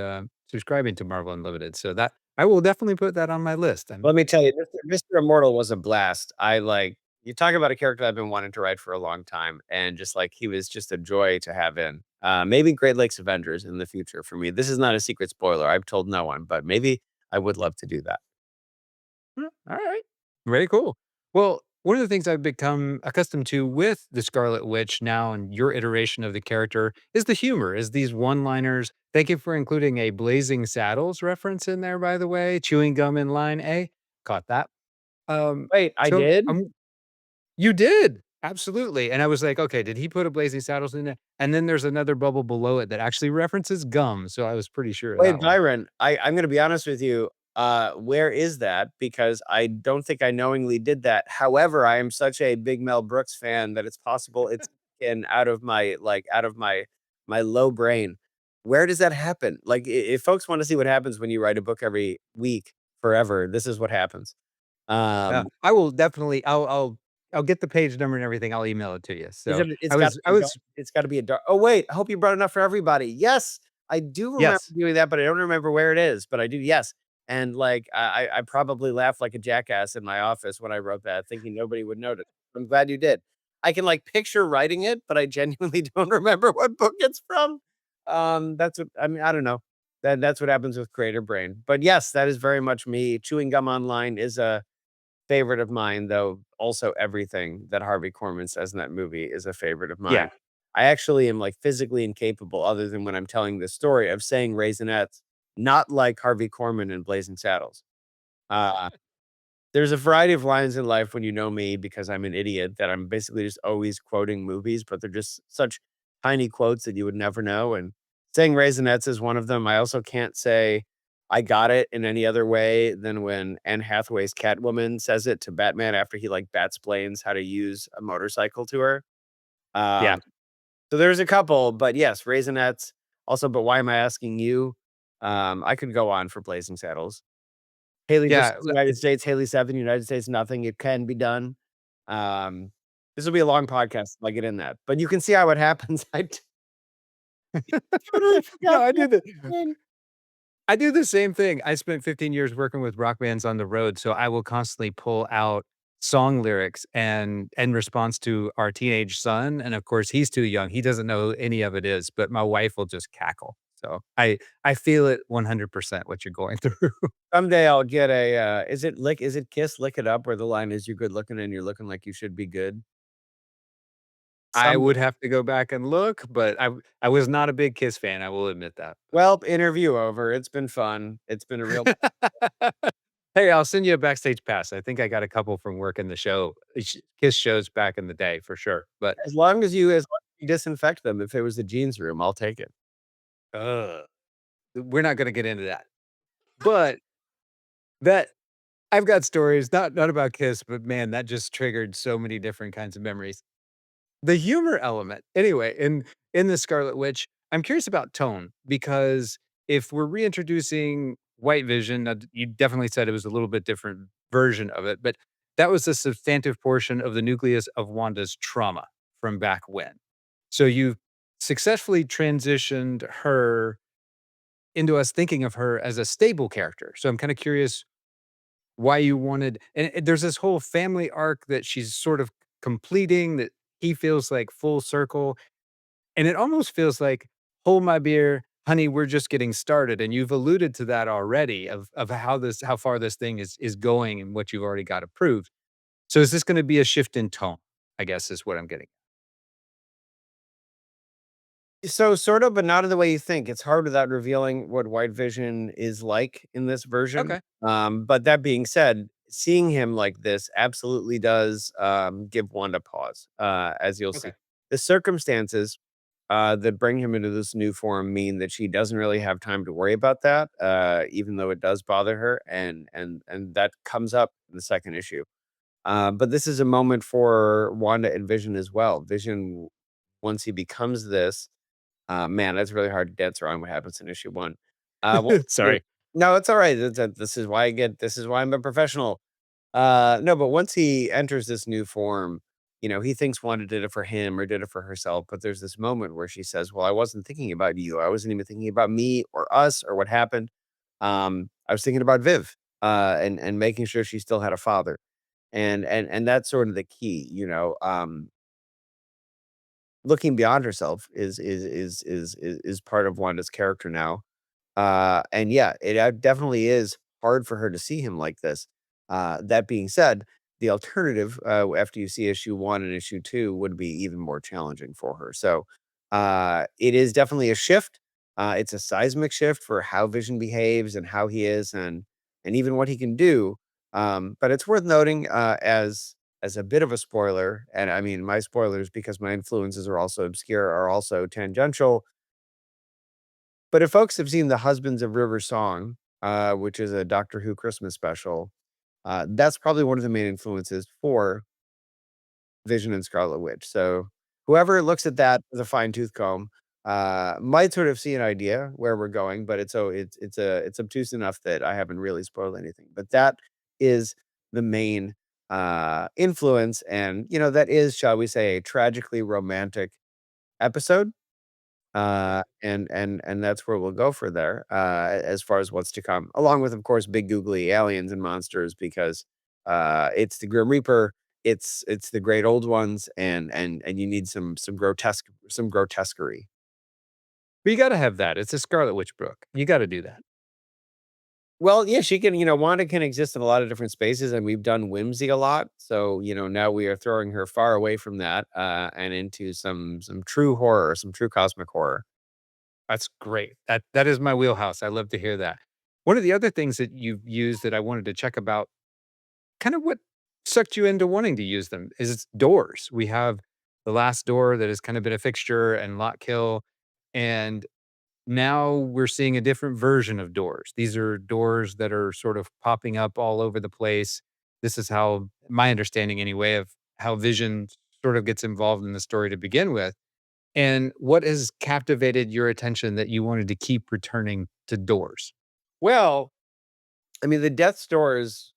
subscribing to Marvel Unlimited. So that I will definitely put that on my list. And Let me tell you, Mr. Immortal was a blast. I like you talk about a character I've been wanting to write for a long time, and just like he was just a joy to have in. Maybe Great Lakes Avengers in the future for me. This is not a secret spoiler. I've told no one, but maybe I would love to do that. all right. Very cool. Well, one of the things I've become accustomed to with the Scarlet Witch now and your iteration of the character is the humor, is these one-liners. Thank you for including a Blazing Saddles reference in there, by the way. Chewing gum in line A. Caught that. Wait, I So did. you did. Absolutely. And I was like, okay, did he put a Blazing Saddles in there? And then there's another bubble below it that actually references gum. So I was pretty sure of Wait, that one. Byron, I'm gonna be honest with you. Where is that? Because I don't think I knowingly did that. However, I am such a big Mel Brooks fan that it's possible it's in out of my low brain. Where does that happen? Like, if folks want to see what happens when you write a book every week forever, this is what happens. Um, I will definitely I'll get the page number and everything, I'll email it to you. Is So, it it's gotta I be dark was it's gotta be a dark oh, wait, I hope you brought enough for everybody. Yes, I do remember yes. doing that, but I don't remember where it is, but I do, yes. And, like, I probably laughed like a jackass in my office when I wrote that, thinking nobody would notice. I'm glad you did. I can, like, picture writing it, but I genuinely don't remember what book it's from. That's what I mean, I don't know. That's what happens with creator brain. But, yes, that is very much me. Chewing gum online is a favorite of mine, though also everything that Harvey Korman says in that movie is a favorite of mine. Yeah. I actually am, like, physically incapable, other than when I'm telling this story, of saying raisinets, not like Harvey Korman in Blazing Saddles. Uh, there's a variety of lines in life when you know me because I'm an idiot that I'm basically just always quoting movies, but they're just such tiny quotes that you would never know, and saying Raisinets is one of them. I also can't say I got it in any other way than when Anne Hathaway's Catwoman says it to Batman after he, like, bat-splains how to use a motorcycle to her. Yeah. Um, so there's a couple, but yes, Raisinets. Also, but why am I asking you? I could go on for Blazing Saddles. Haley versus Yeah. United States, Haley 7, United States nothing. It can be done. Um, this will be a long podcast if I get in that, but you can see how it happens. Totally No, forgot that thing. I do the same thing. I spent 15 years working with rock bands on the road, so I will constantly pull out song lyrics and in response to our teenage son, and of course, he's too young. He doesn't know any of it is, but my wife will just cackle. So I feel it 100% what you're going through. Someday I'll get a, is it Kiss, Lick It Up, where the line is, "You're good looking and you're looking like you should be good." I Someday. would have to go back and look, but I was not a big Kiss fan, I will admit that. Well, interview over. It's been fun. It's been a real Hey, I'll send you a backstage pass. I think I got a couple from working the show Kiss shows back in the day for sure, but, as long as you disinfect them. If it was the jeans room, I'll take it. ugh, we're not gonna get into that. But that I've got stories, not about Kiss, but man, that just triggered so many different kinds of memories. The humor element, anyway, in The Scarlet Witch, I'm curious about tone because if we're reintroducing White Vision, you definitely said it was a little bit different version of it, but that was a substantive portion of the nucleus of Wanda's trauma from back when. So you've successfully transitioned her into us thinking of her as a stable character. So I'm kind of curious why you wanted and there's this whole family arc that she's sort of completing that he feels like full circle, and it almost feels like, "Hold my beer, honey, we're just getting started," and you've alluded to that already of how far this thing is going and what you've already got approved. So is this gonna be a shift in tone, I guess, is what I'm getting. So sort of, but not in the way you think. It's hard without revealing what White Vision is like in this version. Okay, But that being said, seeing him like this absolutely does give Wanda pause, as you'll see. okay. The circumstances that bring him into this new form mean that she doesn't really have time to worry about that, even though it does bother her, and that comes up in the second issue. But this is a moment for Wanda and Vision as well. Vision, once he becomes this, man, that's really hard to dance around what happens in issue 1. Once he Sorry. No, it's alright. This is why I'm a professional. No, but once he enters this new form, he thinks Wanda did it for him or did it for herself, but there's this moment where she says, "Well, I wasn't thinking about you. I wasn't even thinking about me or us or what happened. I was thinking about Viv, and making sure she still had a father." And that's sort of the key, looking beyond herself is part of Wanda's character now. And yeah, it definitely is hard for her to see him like this. That being said, the alternative, after you see issue 1 and issue 2, would be even more challenging for her. So, it is definitely a shift. It's a seismic shift for how Vision behaves and how he is and even what he can do. But it's worth noting, as a bit of a spoiler, and I mean, my spoilers, because my influences are also obscure, are also tangential. But if folks have seen The Husbands of River Song, which is a Doctor Who Christmas special, that's probably one of the main influences for Vision and Scarlet Witch. So whoever looks at that with a fine tooth comb, might sort of see an idea where we're going, but it's obtuse enough that I haven't really spoiled anything. But that is the main influence, and that is, shall we say, a tragically romantic episode. And that's where we'll go for there, as far as what's to come, along with, of course, big googly aliens and monsters, because it's the Grim Reaper, it's the great old ones, and you need some grotesquerie. But you gotta have that. It's a Scarlet Witch book. You gotta do that. Well, yeah, she can, Wanda can exist in a lot of different spaces, and we've done whimsy a lot. So, now we are throwing her far away from that, and into some true horror, some true cosmic horror. That's great. That is my wheelhouse. I love to hear that. One of the other things that you've used that I wanted to check about, kind of what sucked you into wanting to use them is doors. We have the last door that has kind of been a fixture and lot kill. And now we're seeing a different version of doors. These are doors that are sort of popping up all over the place. This is how my understanding anyway of how Vision sort of gets involved in the story to begin with. And what has captivated your attention that you wanted to keep returning to doors? Well, I mean, the Death Doors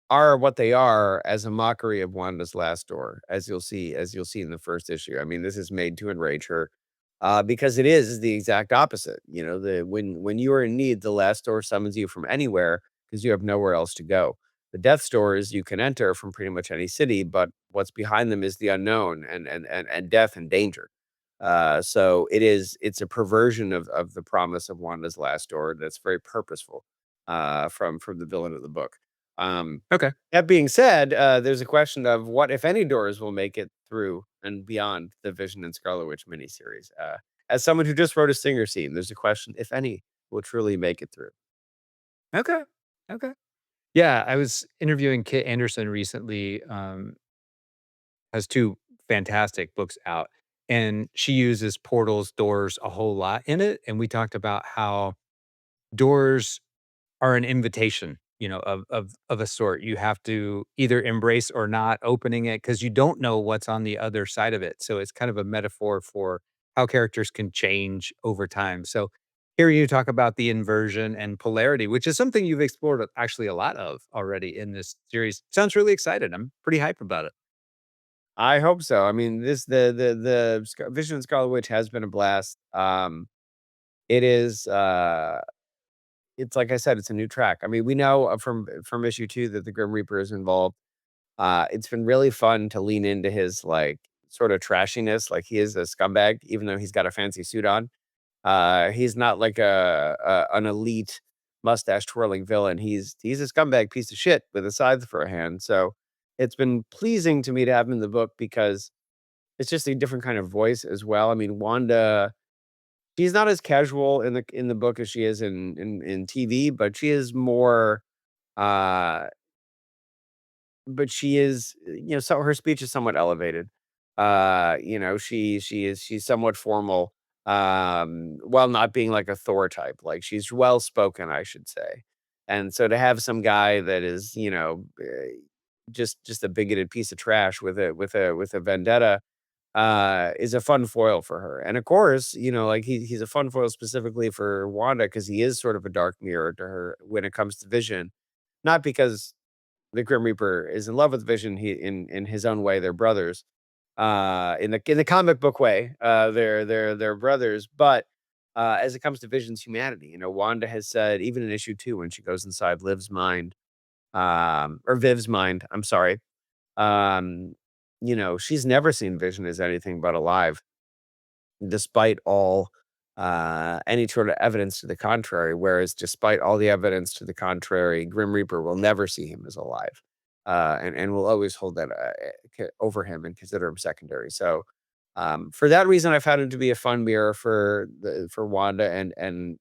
are what they are as a mockery of Wanda's last door, as you'll see in the first issue. I mean, this is made to enrage her, because it is the exact opposite. You know, the when you are in need, the last door summons you from anywhere because you have nowhere else to go. The death doors you can enter from pretty much any city, but what's behind them is the unknown and death and danger. So it's a perversion of the promise of Wanda's last door that's very purposeful, from the villain of the book. Um, Okay. that being said, there's a question of what, if any, doors will make it through and beyond the Vision and Scarlet Witch miniseries. As someone who just wrote a Singer scene, there's a question if any will truly make it through. Okay. Okay. Yeah, I was interviewing Kit Anderson recently, has 2 fantastic books out, and she uses portals, doors a whole lot in it, and we talked about how doors are an invitation, of a sort. You have to either embrace or not opening it because you don't know what's on the other side of it. So it's kind of a metaphor for how characters can change over time. So hearing you talk about the inversion and polarity, which is something you've explored actually a lot of already in this series, sounds really excited. I'm pretty hyped about it. I hope so. I mean, Vision and Scarlet Witch has been a blast. It is. It's like I said, it's a new track. I mean, we know, from issue 2 that the Grim Reaper is involved. It's been really fun to lean into his, like, sort of trashiness, like, he is a scumbag, even though he's got a fancy suit on. He's not like an elite mustache twirling villain. He's a scumbag piece of shit with a scythe for a hand, so it's been pleasing to me to have him in the book because it's just a different kind of voice as well. I mean, Wanda, she's not as casual in the book as she is in TV, but she is more, uh but she is, so her speech is somewhat elevated. She's somewhat formal, while not being like a Thor type. Like, she's well spoken, I should say. And so to have some guy that is, just a bigoted piece of trash with a vendetta, is a fun foil for her. And of course, like, he's a fun foil specifically for Wanda because he is sort of a dark mirror to her when it comes to Vision. Not because the Grim Reaper is in love with Vision. He in his own way, they're brothers. In the comic book way, they're brothers. But as it comes to Vision's humanity, Wanda has said, even in issue 2, when she goes inside Liv's mind, or Viv's mind, I'm sorry, um, she's never seen Vision as anything but alive, despite all any sort of evidence to the contrary. Whereas, despite all the evidence to the contrary, Grim Reaper will never see him as alive, and will always hold that over him and consider him secondary. So, for that reason, I found him to be a fun mirror for Wanda and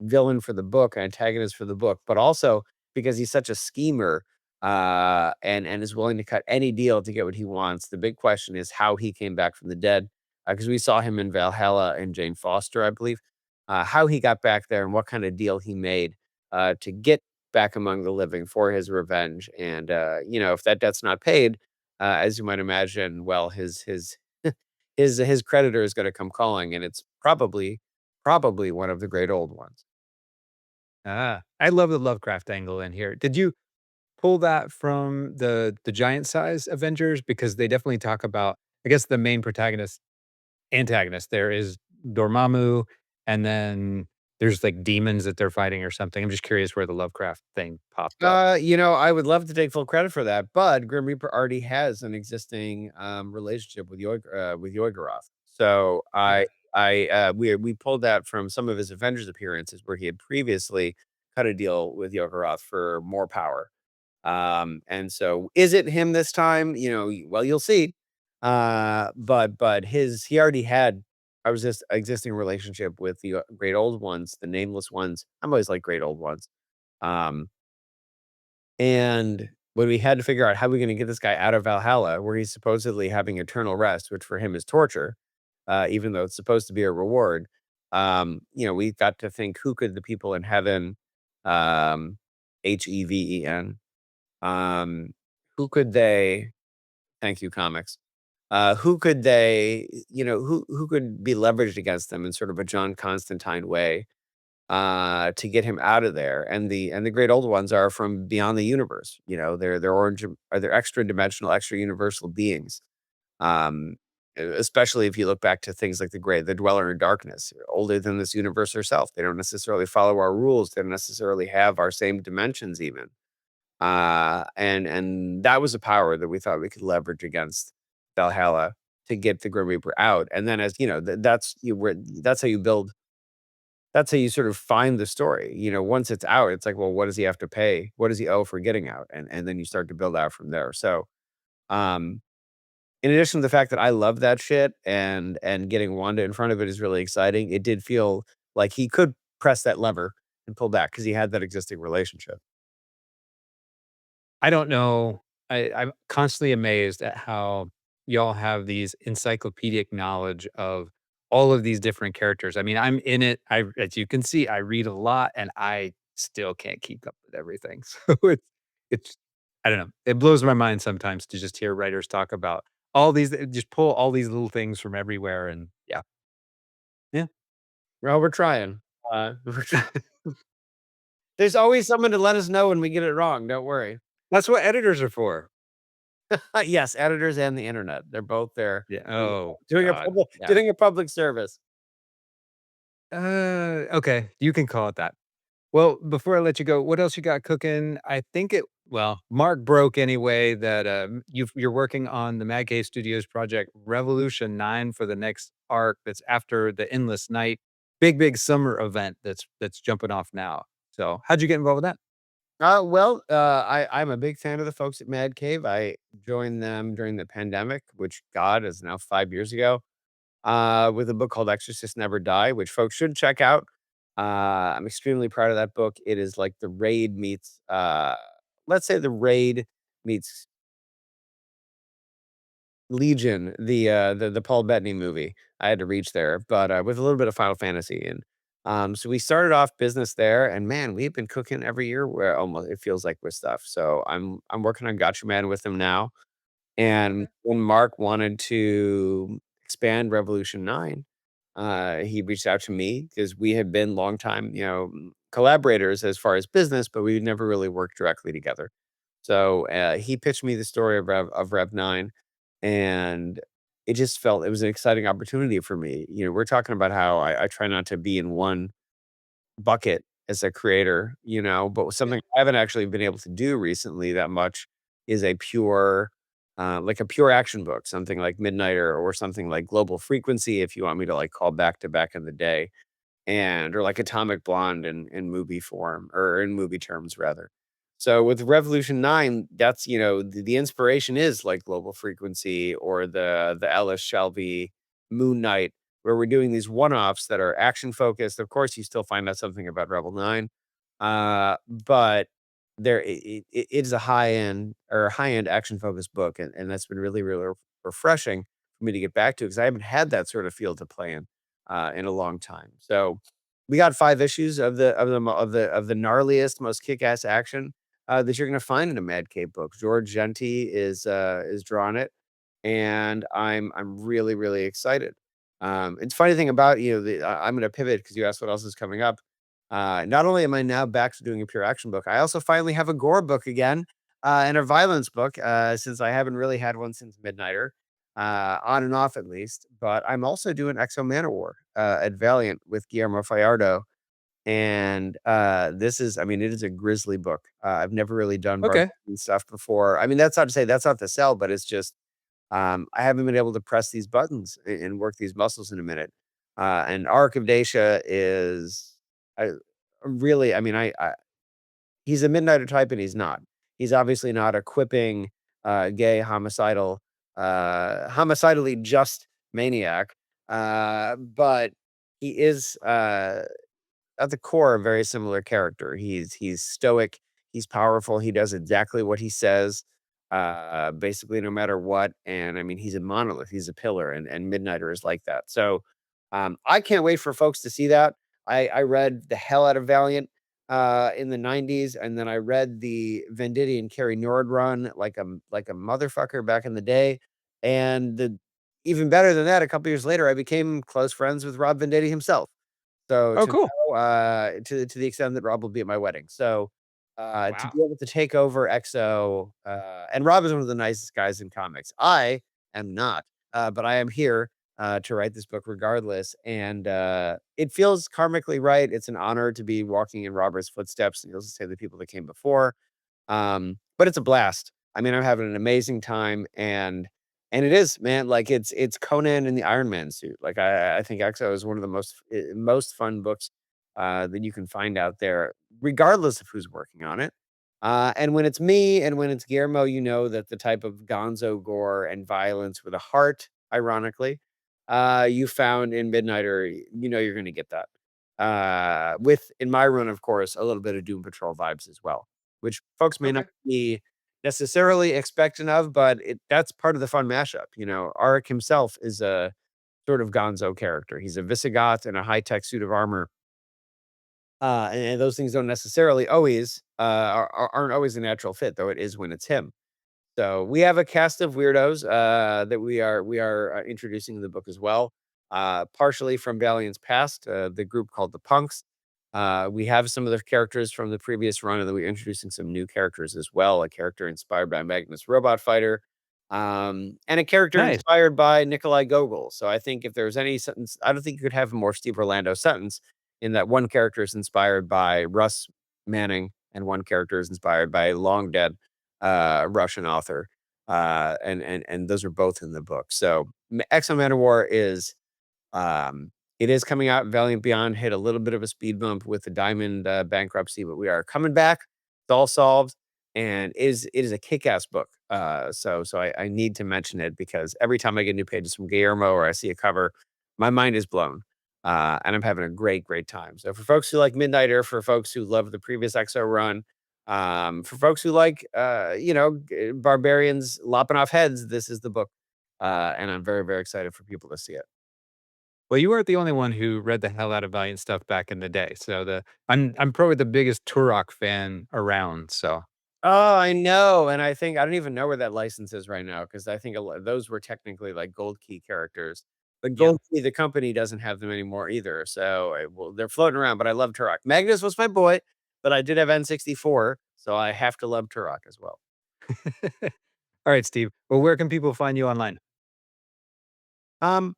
villain for the book, antagonist for the book, but also because he's such a schemer, and is willing to cut any deal to get what he wants. The big question is how he came back from the dead, because we saw him in Valhalla and Jane Foster, I believe. How he got back there and what kind of deal he made, to get back among the living for his revenge. And if that debt's not paid, as you might imagine, well, his his creditor is going to come calling, and it's probably one of the great old ones. I love the Lovecraft angle in here. Did you pull that from the giant size Avengers? Because they definitely talk about, I guess, the main antagonist there is Dormammu, and then there's, like, demons that they're fighting or something. I'm just curious where the Lovecraft thing popped up. I would love to take full credit for that, but Grim Reaper already has an existing relationship with Yogg-Saroth. So Yeah. we pulled that from some of his Avengers appearances where he had previously cut a deal with Yogg-Saroth for more power. And so is it him this time? Well, you'll see. But his he already had I was just existing relationship with the great old ones, the nameless ones. I'm always like great old ones. Um, and when we had to figure out how we're gonna get this guy out of Valhalla, where he's supposedly having eternal rest, which for him is torture, even though it's supposed to be a reward. We got to think, who could the people in heaven, um, Heaven, um, who could they? Thank you, comics. Who could they? Who could be leveraged against them in sort of a John Constantine way, to get him out of there. And the great old ones are from beyond the universe. They're orange, are they're extra dimensional, extra universal beings. Um, Especially if you look back to things like the dweller in darkness, older than this universe herself. They don't necessarily follow our rules. They don't necessarily have our same dimensions, even. And that was a power that we thought we could leverage against Valhalla to get the Grim Reaper out. And then, as you know, that's how you build, that's how you sort of find the story. Once it's out, it's like, well, what does he have to pay? What does he owe for getting out? And then you start to build out from there. So, um, in addition to the fact that I love that shit, and getting Wanda in front of it is really exciting, it did feel like he could press that lever and pull back because he had that existing relationship. I don't know. I'm constantly amazed at how y'all have these encyclopedic knowledge of all of these different characters. I mean, I'm in it. As you can see, I read a lot and I still can't keep up with everything. So it's, I don't know. It blows my mind sometimes to just hear writers talk about all these, just pull all these little things from everywhere. And yeah, yeah. Well, we're trying. There's always someone to let us know when we get it wrong. Don't worry. That's what editors are for. Yes, editors and the internet. They're both there Yeah. Oh doing a God. public Yeah. doing a public service. Okay, you can call it that. Well, before I let you go, what else you got cooking? I think Mark broke anyway that you're working on the Mad Cave Studios project Revolution 9 for the next arc that's after the Endless Night big summer event that's jumping off now. So, how'd you get involved with that? I'm a big fan of the folks at Mad Cave. I joined them during the pandemic, which God is now 5 years ago, with a book called Exorcists Never Die, which folks should check out. I'm extremely proud of that book. It is like the Raid meets, let's say the Raid meets Legion, the Paul Bettany movie. I had to reach there, but, with a little bit of Final Fantasy. So we started off business there, and man, we've been cooking every year, where almost it feels like, with stuff. So I'm working on Gotcha Man with them now. And when Mark wanted to expand Revolution 9, he reached out to me because we had been longtime, collaborators as far as business, but we never really worked directly together. So, he pitched me the story of Rev 9, and it was an exciting opportunity for me. We're talking about how I try not to be in one bucket as a creator, but something I haven't actually been able to do recently that much is like a pure action book, something like Midnighter or something like Global Frequency, if you want me to like call back to back in the day, or like Atomic Blonde in movie form, or in movie terms rather. So with Revolution 9, that's, the inspiration is like Global Frequency or the Ellis Shelby Moon Knight, where we're doing these one-offs that are action focused. Of course, you still find out something about Rebel 9. But it is a high-end action focused book, and that's been really, really refreshing for me to get back to, because I haven't had that sort of field to play in a long time. So we got 5 issues of the gnarliest, most kick-ass action that you're gonna find in a Mad Cave book. George Genti is drawing it, and I'm really, really excited. It's funny thing about, I'm gonna pivot because you asked what else is coming up. Not only am I now back to doing a pure action book, I also finally have a gore book again, and a violence book, since I haven't really had one since Midnighter, on and off at least. But I'm also doing Exo Manowar at Valiant with Guillermo Fallardo, and I mean, it is a grisly book. I've never really done Okay. barbarian stuff before. I mean, that's not to say that's not to sell, but it's just, I haven't been able to press these buttons and work these muscles in a minute. And Arc of Dacia is, I really, I mean, he's a Midnighter type, and he's not. He's obviously not a quipping, gay, homicidally just maniac. But he is, at the core, a very similar character. He's stoic, he's powerful, he does exactly what he says. basically no matter what. And I mean, he's a monolith, he's a pillar, and Midnighter is like that. So I can't wait for folks to see that. I read the hell out of Valiant in the 90s, and then I read the Venditti and Carrie Nord run like a motherfucker back in the day. And the even better than that, a couple years later, I became close friends with Rob Venditti himself. So Oh, to cool. know, to the extent that Rob will be at my wedding. So to Wow. be able to take over EXO, and Rob is one of the nicest guys in comics. I am not, but I am here to write this book regardless, and it feels karmically right. It's an honor to be walking in Robert's footsteps, and you'll say the people that came before. But it's a blast. I mean, I'm having an amazing time, and it is, man, like it's Conan in the Iron Man suit. Like I think EXO is one of the most fun books that you can find out there, regardless of who's working on it. And when it's me and when it's Guillermo, you know that the type of gonzo gore and violence with a heart, ironically, you found in Midnighter, you know you're going to get that. With in my run, of course, a little bit of Doom Patrol vibes as well, which folks may not Okay. be necessarily expectant of, but that's part of the fun mashup. You know, Arik himself is a sort of gonzo character. He's a Visigoth in a high-tech suit of armor. And those things don't necessarily always aren't always a natural fit, though it is when it's him. So we have a cast of weirdos that we are introducing in the book as well. Partially from Valiant's past, the group called the Punks. We have some of the characters from the previous run, and then we're introducing some new characters as well. A character inspired by Magnus Robot Fighter, and a character Nice. inspired by Nikolai Gogol. So I think if there's any sentence, I don't think you could have a more Steve Orlando sentence in that one character is inspired by Russ Manning, and one character is inspired by a long dead Russian author. And those are both in the book. So Exo Man of War is it is coming out. Valiant Beyond hit a little bit of a speed bump with the Diamond bankruptcy, but we are coming back. It's all solved, and it is a kick-ass book. So I need to mention it because every time I get new pages from Guillermo or I see a cover, my mind is blown. And I'm having a great time. So for folks who like Midnighter, for folks who love the previous EXO run, for folks who like barbarians lopping off heads, this is the book. And I'm very excited for people to see it. Well, you weren't the only one who read the hell out of Valiant stuff back in the day. So I'm probably the biggest Turok fan around. So Oh, I know, and I think I don't even know where that license is right now because I think those were technically like Gold Key characters, but yeah. Gold Key, the company, doesn't have them anymore either. So well, they're floating around. But I love Turok. Magnus was my boy, but I did have N64, so I have to love Turok as well. All right, Steve. Well, where can people find you online? Um,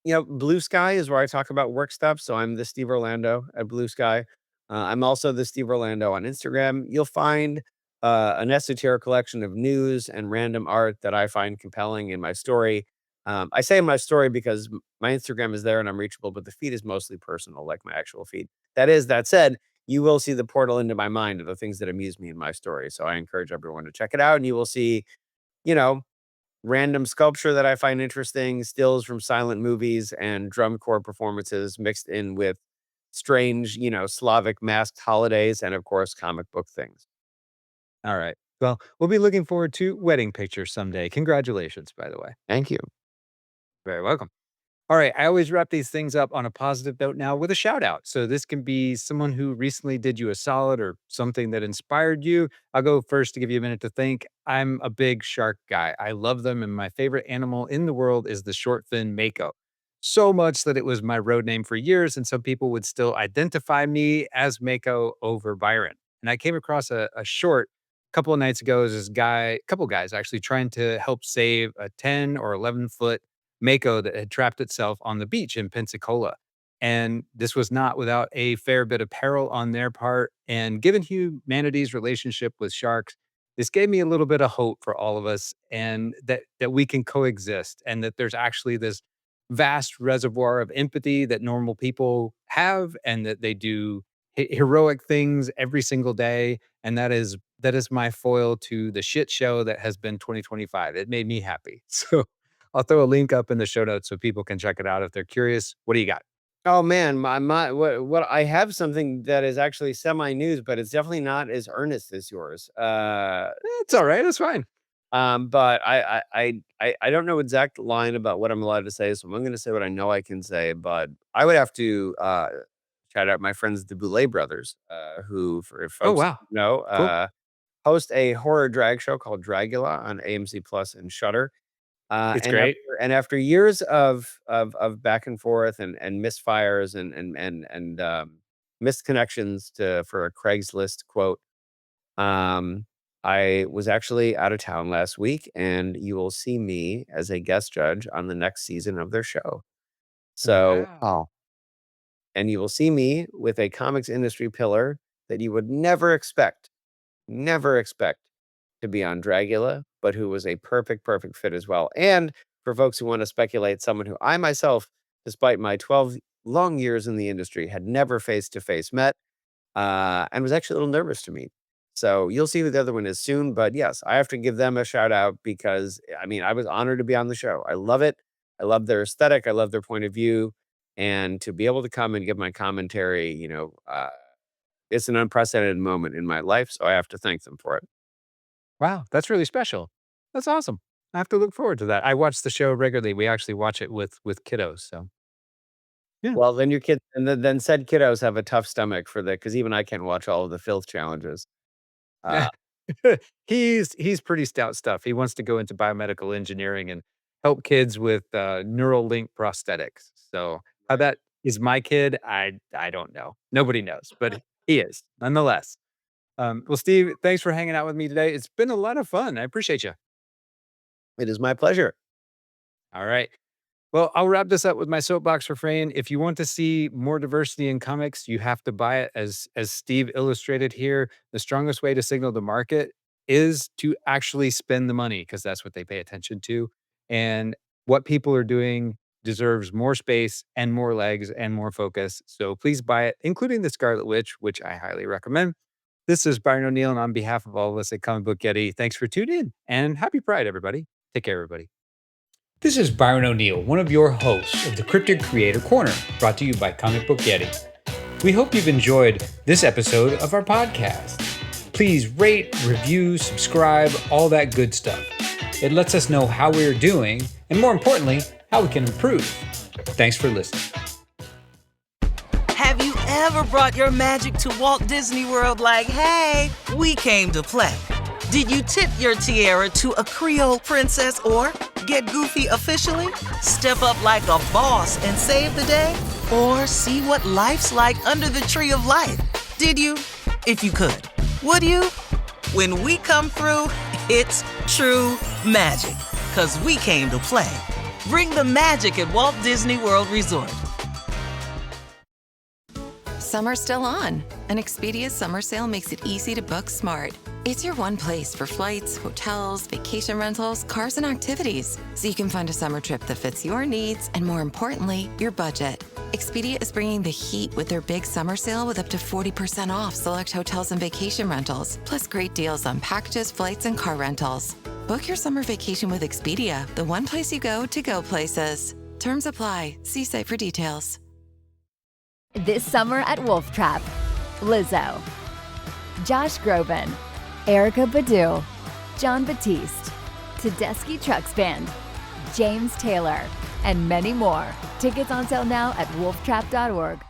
Blue Sky is where I talk about work stuff. So I'm the Steve Orlando at Blue Sky. I'm also the Steve Orlando on Instagram. You'll find an esoteric collection of news and random art that I find compelling in my story. I say my story because my Instagram is there and I'm reachable, but the feed is mostly personal, like my actual feed. That said, you will see the portal into my mind of the things that amuse me in my story. So I encourage everyone to check it out, and you will see, you know, random sculpture that I find interesting, stills from silent movies and drum corps performances mixed in with strange, Slavic masked holidays and of course comic book things. All right. Well, we'll be looking forward to wedding pictures someday. Congratulations, by the way. Thank you. Very welcome. All right. I always wrap these things up on a positive note now with a shout out. So this can be someone who recently did you a solid or something that inspired you. I'll go first to give you a minute to think. I'm a big shark guy. I love them, and my favorite animal in the world is the short fin mako. So much that it was my road name for years, and some people would still identify me as Mako over Byron. And I came across a short a couple of nights ago. Is this guy, couple guys actually trying to help save a 10 or 11-foot mako that had trapped itself on the beach in Pensacola. And this was not without a fair bit of peril on their part. And given humanity's relationship with sharks, this gave me a little bit of hope for all of us, and that we can coexist, and that there's actually this vast reservoir of empathy that normal people have, and that they do heroic things every single day. And that is my foil to the shit show that has been 2025. It made me happy. So I'll throw a link up in the show notes so people can check it out if they're curious. What do you got? Oh man, my what I have something that is actually semi-news, but it's definitely not as earnest as yours. It's all right. It's fine. But I don't know exact line about what I'm allowed to say, so I'm gonna say what I know I can say, but I would have to, shout out my friends, the Boulet brothers, who, for if Oh, folks wow. know, Cool. host a horror drag show called Dragula on AMC Plus and Shudder. It's great. And after years of back and forth and misfires and missed connections to for a Craigslist quote, um, I was actually out of town last week, and you will see me as a guest judge on the next season of their show. So, Wow. and you will see me with a comics industry pillar that you would never expect to be on Dragula, but who was a perfect fit as well. And for folks who want to speculate, someone who I myself, despite my 12 long years in the industry, had never face to face met, and was actually a little nervous to meet. So you'll see who the other one is soon. But yes, I have to give them a shout out because I mean, I was honored to be on the show. I love it. I love their aesthetic. I love their point of view. And to be able to come and give my commentary, it's an unprecedented moment in my life. So I have to thank them for it. Wow. That's really special. That's awesome. I have to look forward to that. I watch the show regularly. We actually watch it with kiddos. So yeah. Well, then your kids and then said kiddos have a tough stomach for the because even I can't watch all of the filth challenges. Uh, He's pretty stout stuff. He wants to go into biomedical engineering and help kids with neural link prosthetics. So how right. that is my kid, I don't know. Nobody knows, but he is nonetheless. Well, Steve, thanks for hanging out with me today. It's been a lot of fun. I appreciate you. It is my pleasure. All right. Well, I'll wrap this up with my soapbox refrain. If you want to see more diversity in comics, you have to buy it. As Steve illustrated here, the strongest way to signal the market is to actually spend the money because that's what they pay attention to. And what people are doing deserves more space and more legs and more focus. So please buy it, including the Scarlet Witch, which I highly recommend. This is Byron O'Neill, and on behalf of all of us at Comic Book Getty, thanks for tuning in and happy Pride, everybody. Take care, everybody. This is Byron O'Neill, one of your hosts of the Cryptid Creator Corner, brought to you by Comic Book Getty. We hope you've enjoyed this episode of our podcast. Please rate, review, subscribe, all that good stuff. It lets us know how we're doing, and more importantly, how we can improve. Thanks for listening. Have you ever brought your magic to Walt Disney World like, hey, we came to play? Did you tip your tiara to a Creole princess or get goofy officially? Step up like a boss and save the day? Or see what life's like under the tree of life? Did you? If you could. Would you? When we come through, it's true magic. 'Cause we came to play. Bring the magic at Walt Disney World Resort. Summer's still on, and Expedia's summer sale makes it easy to book smart. It's your one place for flights, hotels, vacation rentals, cars, and activities, so you can find a summer trip that fits your needs and, more importantly, your budget. Expedia is bringing the heat with their big summer sale with up to 40% off select hotels and vacation rentals, plus great deals on packages, flights, and car rentals. Book your summer vacation with Expedia, the one place you go to go places. Terms apply. See site for details. This summer at Wolf Trap, Lizzo, Josh Groban, Erica Badu, John Batiste, Tedeschi Trucks Band, James Taylor, and many more. Tickets on sale now at wolftrap.org.